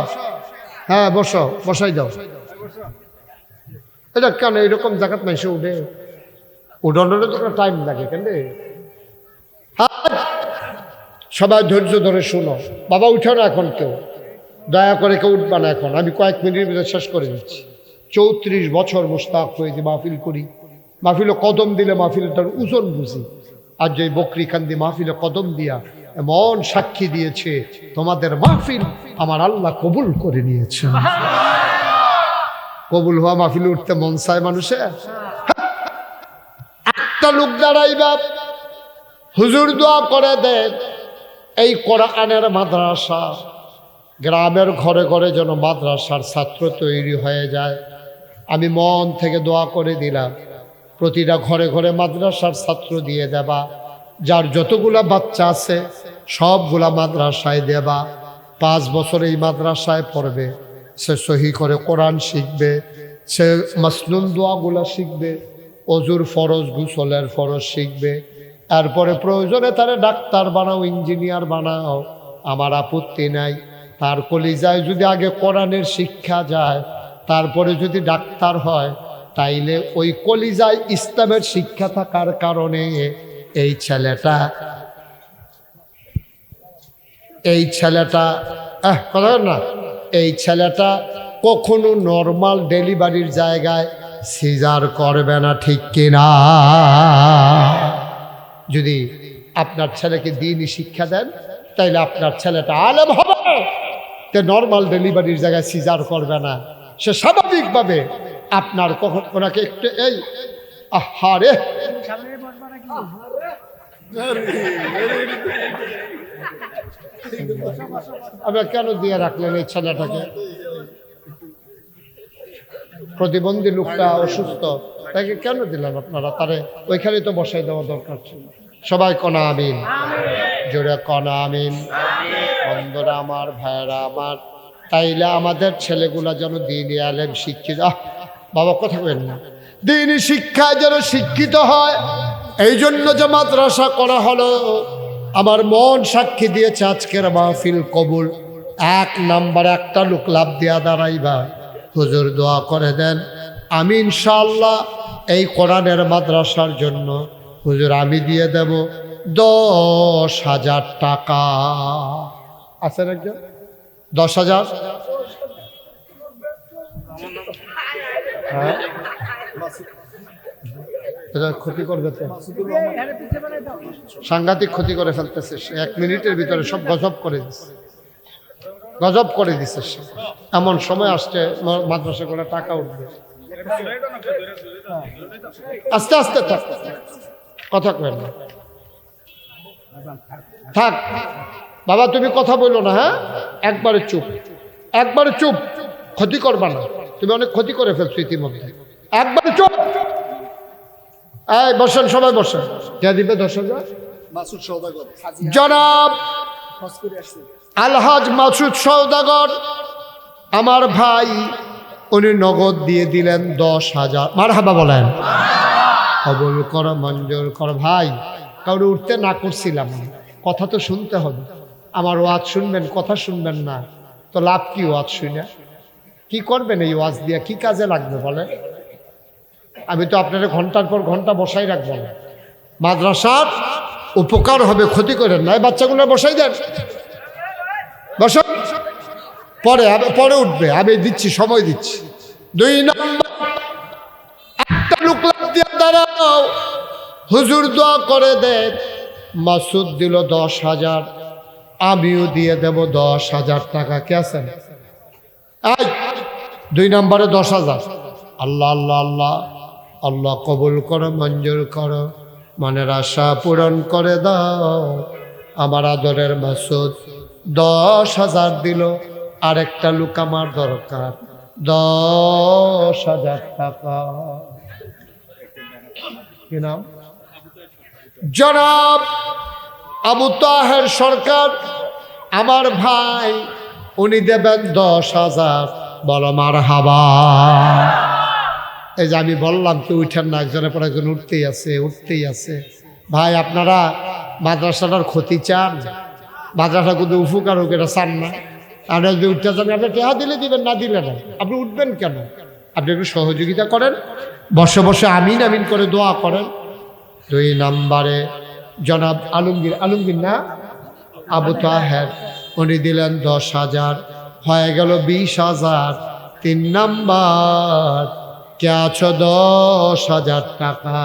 হ্যাঁ বসো, বসাই দাও। এটা কেন এরকম জায়গাত নাই, সে উঠে উঠানোর তো টাইম লাগে কেন? সবাই ধৈর্য ধরে শুনো। বাবা উঠো না এখন, কেউ দয়া করে কেউ উঠবা না এখন, আমি কয়েক মিনিটের ভিতরে শেষ করে দিচ্ছি। 34 বছর মুস্তাক হয়ে যে মাহফিল করি, মাহফিলে কদম দিলে মাহফিলটার ওজন বুঝি। আর যে বকরি কান্দি মাহফিলে কদম দিয়া এমন সাক্ষী দিয়েছে, তোমাদের মাহফিল আমার আল্লাহ কবুল করে নিয়েছে। কবুল হওয়া মাহফিলে উঠতে মন চায় মানুষের। একটা লোক দাঁড়াইবা, হুজুর দোয়া করে দেন এই কোরআনের মাদ্রাসা গ্রামের ঘরে ঘরে যেন মাদ্রাসার ছাত্র তৈরি হয়ে যায়। আমি মন থেকে দোয়া করে দিলাম, প্রতিটা ঘরে ঘরে মাদ্রাসার ছাত্র দিয়ে দেবা। যার যতগুলা বাচ্চা আছে সবগুলা মাদ্রাসায় দেবা। 5 বছর এই মাদ্রাসায় পড়বে, সে সহি করে কোরআন শিখবে, সে মাসনুন দোয়াগুলা শিখবে, অজুর ফরজ গোসলের ফরজ শিখবে। এরপরে প্রয়োজনে তারে ডাক্তার বানাও, ইঞ্জিনিয়ার বানাও, আমার আপত্তি নাই। তার কলিজায় যদি আগে কোরআনের শিক্ষা যায়, তারপরে যদি ডাক্তার হয়, তাইলে ওই কলিজায় ইসলামের শিক্ষা থাকার কারণে এই ছেলেটা কথা না, এই ছেলেটা কখনো নর্মাল ডেলিভারির জায়গায় সিজার করবে না, ঠিক কিনা? যদি আপনার ছেলেকে দ্বীনি শিক্ষা দেন, তাইলে আপনার ছেলেটা আলেম হবে, তে নর্মাল ডেলিভারির জায়গায় সিজার করবে না। সে স্বাভাবিকভাবে আপনার কখন ওনাকে একটু এই আহারে আপনার কেন দিয়ে রাখলেন এই ছেলেটাকে? প্রতিবন্ধী লোকটা অসুস্থ, তাকে কেন দিলেন আপনারা? তারে ওইখানে তো বসাই দেওয়া দরকার ছিল। সবাই কনা আমিন, জোরে কনা আমিন। বন্ধুরা আমার, ভাইয়েরা আমার, তাইলে আমাদের ছেলেগুলা যেন দ্বীনি আলেম শিক্ষিত, বাবা কথা বলেন না, দ্বীনি শিক্ষায় যেন শিক্ষিত হয়, এই জন্য যে মাদ্রাসা করা হলো। আমার মন সাক্ষী দিয়েছে আজকের মাহফিল কবুল। 1 নাম্বার একটা লোক লাভ দিয়া দাঁড়াইবা, হুজুর দোয়া করে দেন আমি ইনশাআল্লাহ এই কোরআনের মাদ্রাসার জন্য হুজুর আমি দিয়ে দেব 10,000 টাকা। আছেন একজন? 10,000? হ্যাঁ, ক্ষতি করবে তো, সাংঘাতিক ক্ষতি করে ফেলতেছে। 1 মিনিটের ভিতরে সব গজব করে দিচ্ছে, গজব করে দিচ্ছে। এমন সময় আসছে মাদ্রাসা করে টাকা উঠবে। আস্তে আস্তে থাক, কথা কয় না, থাক বাবা, তুমি কথা বললো না। হ্যাঁ, একবারে চুপ, একবারে চুপ, ক্ষতি করবা না, তুমি অনেক ক্ষতি করে ফেলছো ইতিমধ্যে। একবারে চুপ। এই বসেন, সবাই বসেন। কে দিবে 10,000? জনাব আলহাজ মাসুদ সওদাগর আমার ভাই, উনি নগদ দিয়ে দিলেন 10,000। মারহাবা বলেন, কবুল করো, মঞ্জুর করো। ভাই কাউরে উঠতে না করছিলাম, কথা তো শুনতে হবে। আমার ওয়াজ শুনবেন, কথা শুনবেন না তো লাভ কি? ওয়াজ শুনে কি করবেন? এই ওয়াজ দিয়া কি কাজে লাগবে বলেন? আমি তো আপনারা ঘন্টার পর ঘন্টা বসাই রাখবো না। মাদ্রাসার উপকার হবে, ক্ষতি করেন না। এই বাচ্চাগুলো বসাই দেন, বসো, পরে পরে উঠবে, আমি দিচ্ছি, সময় দিচ্ছি। 2 নম্বর একটা লোক দিয়ে দাঁড়াও, হুজুর দোয়া করে দেন। মাসুদ দিল 10,000, আমিও দিয়ে দেব 10,000 টাকা। কে আছেন? 2 নম্বরে 10,000। আল্লাহ আল্লাহ আল্লাহ আল্লাহ কবুল করো, মঞ্জুর করো, মনের আশা পূরণ করে দাও। আমার আদরের মাসুদ 10,000 দিল। আরেকটা লোক আমার দরকার, 10,000 টাকা। কি নাম? জনাব আবু তাহের সরকার আমার ভাই, উনি দেবেন 10,000। বলো মারহাবা। এই যে আমি বললাম কি উঠেন না, একজনের পর একজন উঠতেই আছে, উঠতেই আছে। ভাই আপনারা মাদ্রাসাটার ক্ষতি চান? মাদ্রাসা কিন্তু উপকার হোক এটা চান না? আপনারা যদি উঠতে চান, আপনি টেহা দিলে দিবেন, না দিলে না। আপনি উঠবেন কেন? আপনি একটু সহযোগিতা করেন, বসে বসে আমিন আমিন করে দোয়া করেন। 2 নম্বরে জনাব আলমগীর, আলমগীর না, আবু তাহের, উনি দিলেন 10,000, হয়ে গেল 20,000। 3 নাম্বার, কে আছো 10,000 টাকা?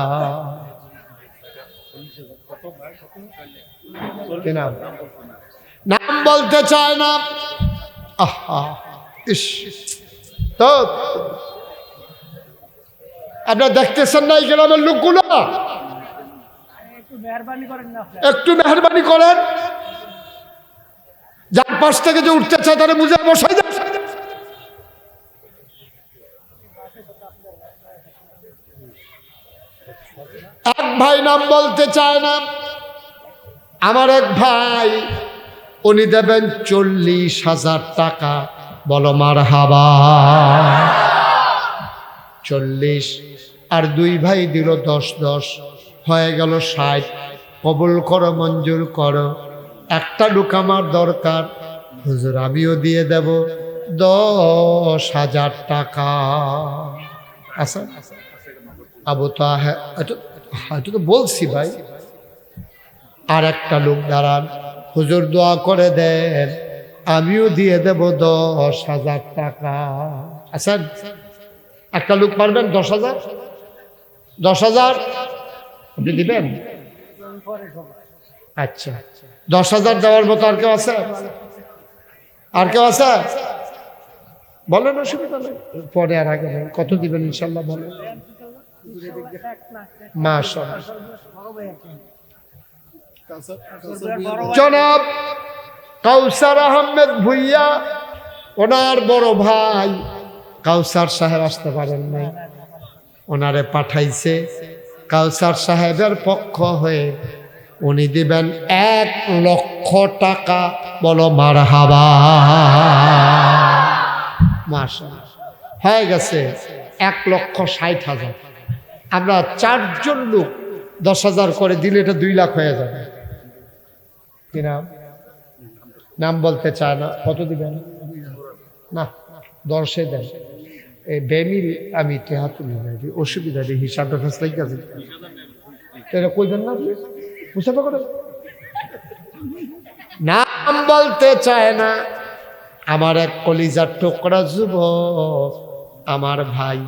কি নাম? নাম বলতে চায় না। আহা, ইস, তো আপনারা দেখতেছেন না এই গ্রামের লোকগুলো? একটু মেহরবানি করেন, যার পাশ থেকে যে উঠতে চায় তারা বুঝে বসাই দেন। এক ভাই নাম বলতে চায় না, আমার এক ভাই, উনি দেবেন 40,000 টাকা। বলো মারহাবা। 40 আর 2 ভাই দিল 10, হয়ে গেল 60। কবুল করো, মঞ্জুর করো। একটা লোক আমার দরকার, হুজুর আমিও দিয়ে দেব 10,000 টাকা। আচ্ছা, আবু তাহের, এটা তো বলছি ভাই। আর একটা লোক দাঁড়ান, হুজুর দোয়া করে দেন, আমিও দিয়ে দেব 10,000 টাকা। আচ্ছা, একটা লোক পারবেন 10,000? 10,000 আপনি দিবেন? আচ্ছা, 10,000 দেওয়ার মতো আর কেউ আছে? আর কেউ আছে? বলেন, অসুবিধা নেই, পরে আর আগে কত দিবেন ইনশাল্লাহ বলেন। মাশাআল্লাহ। জনাব কাউসার আহমেদ ভুইয়া, ওনার বড় ভাই কাউসার সাহেব আসতে পারেন নাই, ওনারে পাঠাইছে কাউসার সাহেবের পক্ষ হয়ে, উনি দিবেন 1 লক্ষ টাকা। বলো মারহাবা। মাশাআল্লাহ, হয়ে গেছে 1,60,000। আমরা 4 জন লোক 10,000 করে দিলে এটা 2 লাখ হয়ে যাবে। কি নাম? নাম বলতে চায় না। কত দিবেন? না, 10 দেন। এই বেমিল আমি টেহা তুলি না, অসুবিধা নেই, হিসাবটা ফেসলাই গেছে। এটা কইবেন না, বুঝতে পারেন? নাম বলতে চায় না। আমার এক কলিজার টুকরা যুবক, আমার ভাই,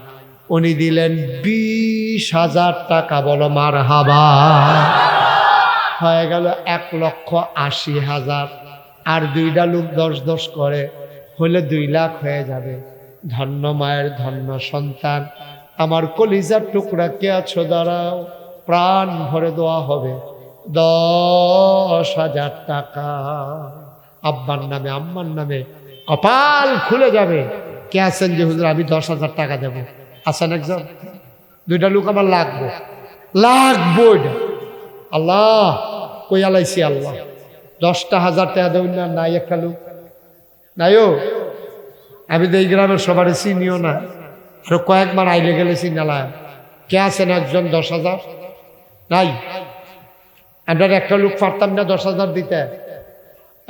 উনি দিলেন 20,000 টাকা। বলো মারহাবা। হয়ে গেল 1,80,000। আর 2টা লোক 10 করে হলে 2 লাখ হয়ে যাবে। ধন্য মায়ের ধন্য সন্তান, আমার কলিজার টুকরা কে আছো দাঁড়াও, প্রাণ ভরে দেওয়া হবে 10,000 টাকা। আব্বার নামে আম্মার নামে কপাল খুলে যাবে। কে আছেন যে হুজুর আমি 10,000 টাকা দেব? আছেন একজন? 2টা লোক আমার লাগবো, এটা আল্লাহ কই আলাইছি আল্লাহ। 10,000 টাকা দেবেন না? নাই একটা লোক নাইও। আমি তো এই গ্রামের সবার চিনিও না, আরো কয়েকবার আইলে গেলে চিনালাম। কে আছেন একজন 10,000? নাই। আপনার একটা লোক পারতাম না 10,000 দিতে?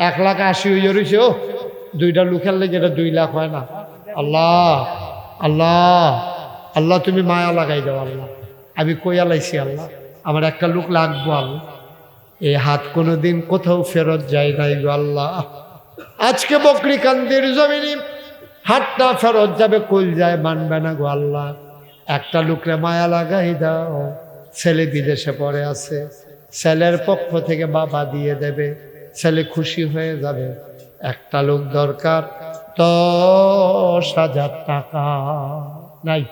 1,80,000 হইয়া রয়েছে। ও 2টা লোকের লেগে এটা 2 লাখ হয় না। আল্লাহ আল্লাহ আল্লাহ, তুমি মায়া লাগাই দাও আল্লাহ। আমি কইয়া লাইছি আল্লাহ, আমার একটা লোক লাগবো আল্লাহ। এই হাত কোনোদিন কোথাও ফেরত যায় নাই গো আল্লাহ। আজকে বকরি কান্দির জমিনে হাতটা ফেরত যাবে, কইল যায় মানবে না গো আল্লাহ। একটা লোকরে মায়া লাগাই দাও। ছেলে বিদেশে পড়ে আছে, ছেলের পক্ষ থেকে বাবা দিয়ে দেবে, ছেলে খুশি হয়ে যাবে। একটা লোক দরকার 10,000 টাকা। নাই?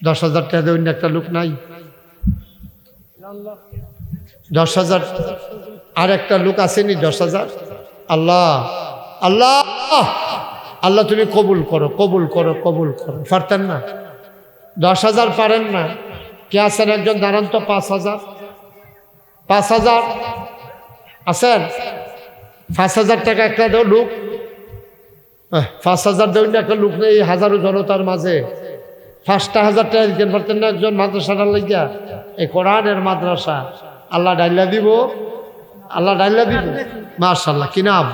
10,000 টাকা দেবেন একটা লোক নাই? 10,000 আর একটা লোক আসেনি? 10,000। আল্লাহ আল্লাহ আল্লাহ, তুমি কবুল করো, কবুল করো, কবুল করো। পারতেন না? 10,000 পারেন না? কে আছেন একজন দাঁড়ান তো? 5,000। 5,000 আছেন? 5,000 টাকা একটা দেও লোক। 5,000 দেবেন না একটা লোক নেই হাজারো জনতার মাঝে। 5,000 টাকা দিতে পারতেন না একজন মাদ্রাসাটার লাগিয়া? এই কোরআনের মাদ্রাসা আল্লাহ ডাইলা দিব, আল্লাহ ডাইলা দিব। মাশাআল্লাহ। কি নাম?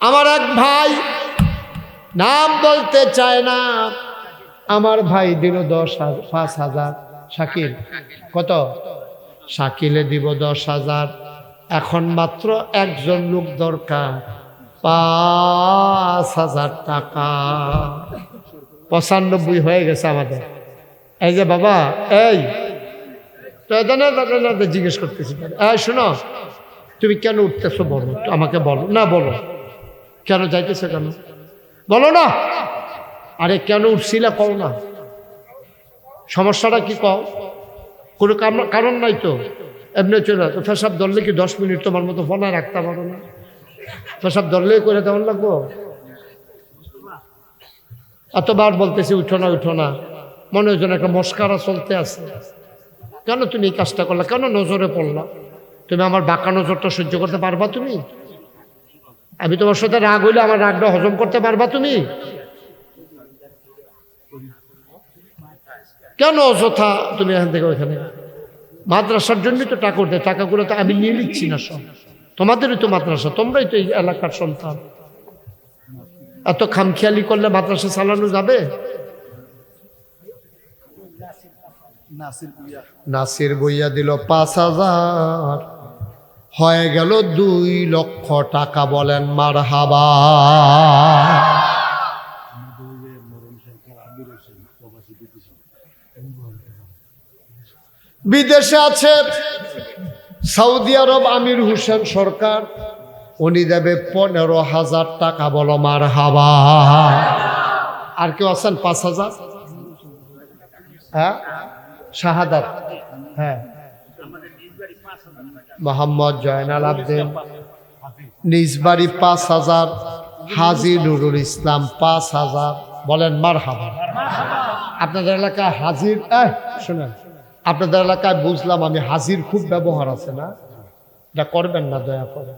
আমার এক ভাই, নাম বলতে চায় না, আমার ভাই দিল 5,000। শাকিল কত? শাকিলে দিব 10,000। এখন মাত্র একজন লোক দরকার, 5,000 টাকা। 95 হয়ে গেছে আমাদের। এই যে বাবা, এই জিজ্ঞেস করতেছি, শোনো, তুমি কেন উঠতেছো বলো, আমাকে বলো না, বলো কেন যাইতেছো, কেন বলো না। আরে কেন উঠছিলা কও না, সমস্যাটা কি কও, কোনো কারণ নাই তো, এমনি চলে তো। পেশাব ধরলে কি 10 মিনিট তোমার মতো ফোনায় রাখতে পারো না? পেশাব ধরলেই করে দেওয়ার লাগবো? এতবার বলতেছি উঠো না, উঠো না, মনে হয় যেন একটা মস্কারা চলতে আছে। কেন তুমি এই কাজটা করলা, কেন নজরে পড়লা? তুমি আমার বাঁকা নজরটা সহ্য করতে পারবা? তুমি, আমি তোমার সাথে রাগ হইলে আমার রাগটা হজম করতে পারবা তুমি? কেন অযথা তুমি এখান থেকে ওইখানে? মাদ্রাসার জন্যই তো টাকা উঠে, টাকাগুলো তো আমি নিয়ে নিচ্ছি না, সব তোমাদেরই তো মাদ্রাসা, তোমরাই তো এই এলাকার সন্তান। এত খামখেয়ালি করলে মাদ্রাসা চালানো যাবে? নাসির বইয়া দিল 5,000, হয়ে গেল 2 লক্ষ টাকা। বলেন মারহাবা। বিদেশে আছে সৌদি আরব আমির হোসেন সরকার, উনি দেবে 15,000 টাকা। বলো মারহাবা। আর কেউ আছেন 5,000? হ্যাঁ, শাহাদাত, হ্যাঁ, মোহাম্মদ জয়নাল আবদিন নিজবাড়ি 5,000, হাজী নুরুল ইসলাম 5,000। বলেন মারহাবা। আপনাদের এলাকায় হাজির, শোনেন, আপনাদের এলাকায় বুঝলাম আমি, হাজির খুব ব্যবহার আছে না, এটা করবেন না দয়া করে।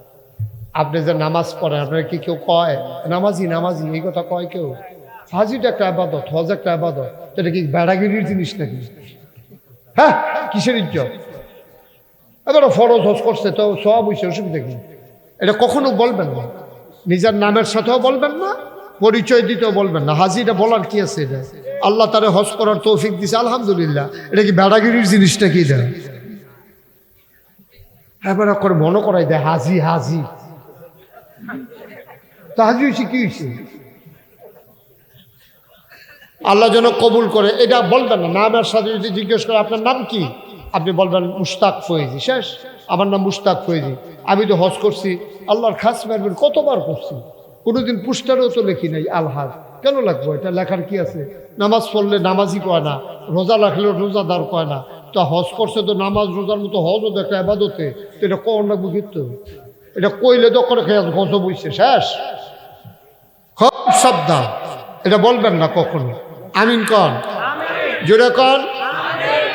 আপনি যে নামাজ পড়েন, আপনার কি কেউ কয় নামাজি নামাজি, এই কথা কয় কেউ? হাজিটা একটা আবাদত, হজ একটা আবাদত, এটা কি বেড়াগিরির জিনিস নাকি? হ্যাঁ, কিসের ইজ্জত? এবার ফরজ হজ করছে তো সব হইছে, অসুবিধা কি? এটা কখনো বলবেন না, নিজের নামের সাথেও বলবেন না, পরিচয় দিতেও বলবেন না। হাজিটা বলার কি আছে? এটা আল্লাহ তারে হজ করার তৌফিক দিছে, আলহামদুলিল্লাহ। এটা কি বেড়াগিরির জিনিসটা কি? এটা এবার করে মনে করাই দেয় হাজি হাজি, তা হাজি হয়েছে কি হয়েছে? আল্লাহ যেন কবুল করে। এটা বলবেন না, নামের সাথে যদি জিজ্ঞেস করে আপনার নাম কি, আপনি বলবেন মুশতাক ফয়েজি, শেষ। আমার নাম মুশতাক ফয়েজি, আমি তো হজ করছি, আল্লাহর খাস মেহরবানি, কতবার করছি, কোনোদিন পুস্টারেও তো লেখি নাই আলহাজ। কেন লাগবো? এটা লেখার কি আছে? নামাজ পড়লে নামাজি কয় না, রোজা রাখলেও রোজাদার কয় না। তো হজ করছে তো নামাজ রোজার মতো হজও তো একটা আবাদতে, তো এটা কখন লাগবো? কিন্তু এটা কইলে তো করে খেয়ে গত বইছে, শেষ। খুব সাবধান, এটা বলবেন না কখনো। আমিন কন, জোরে কন।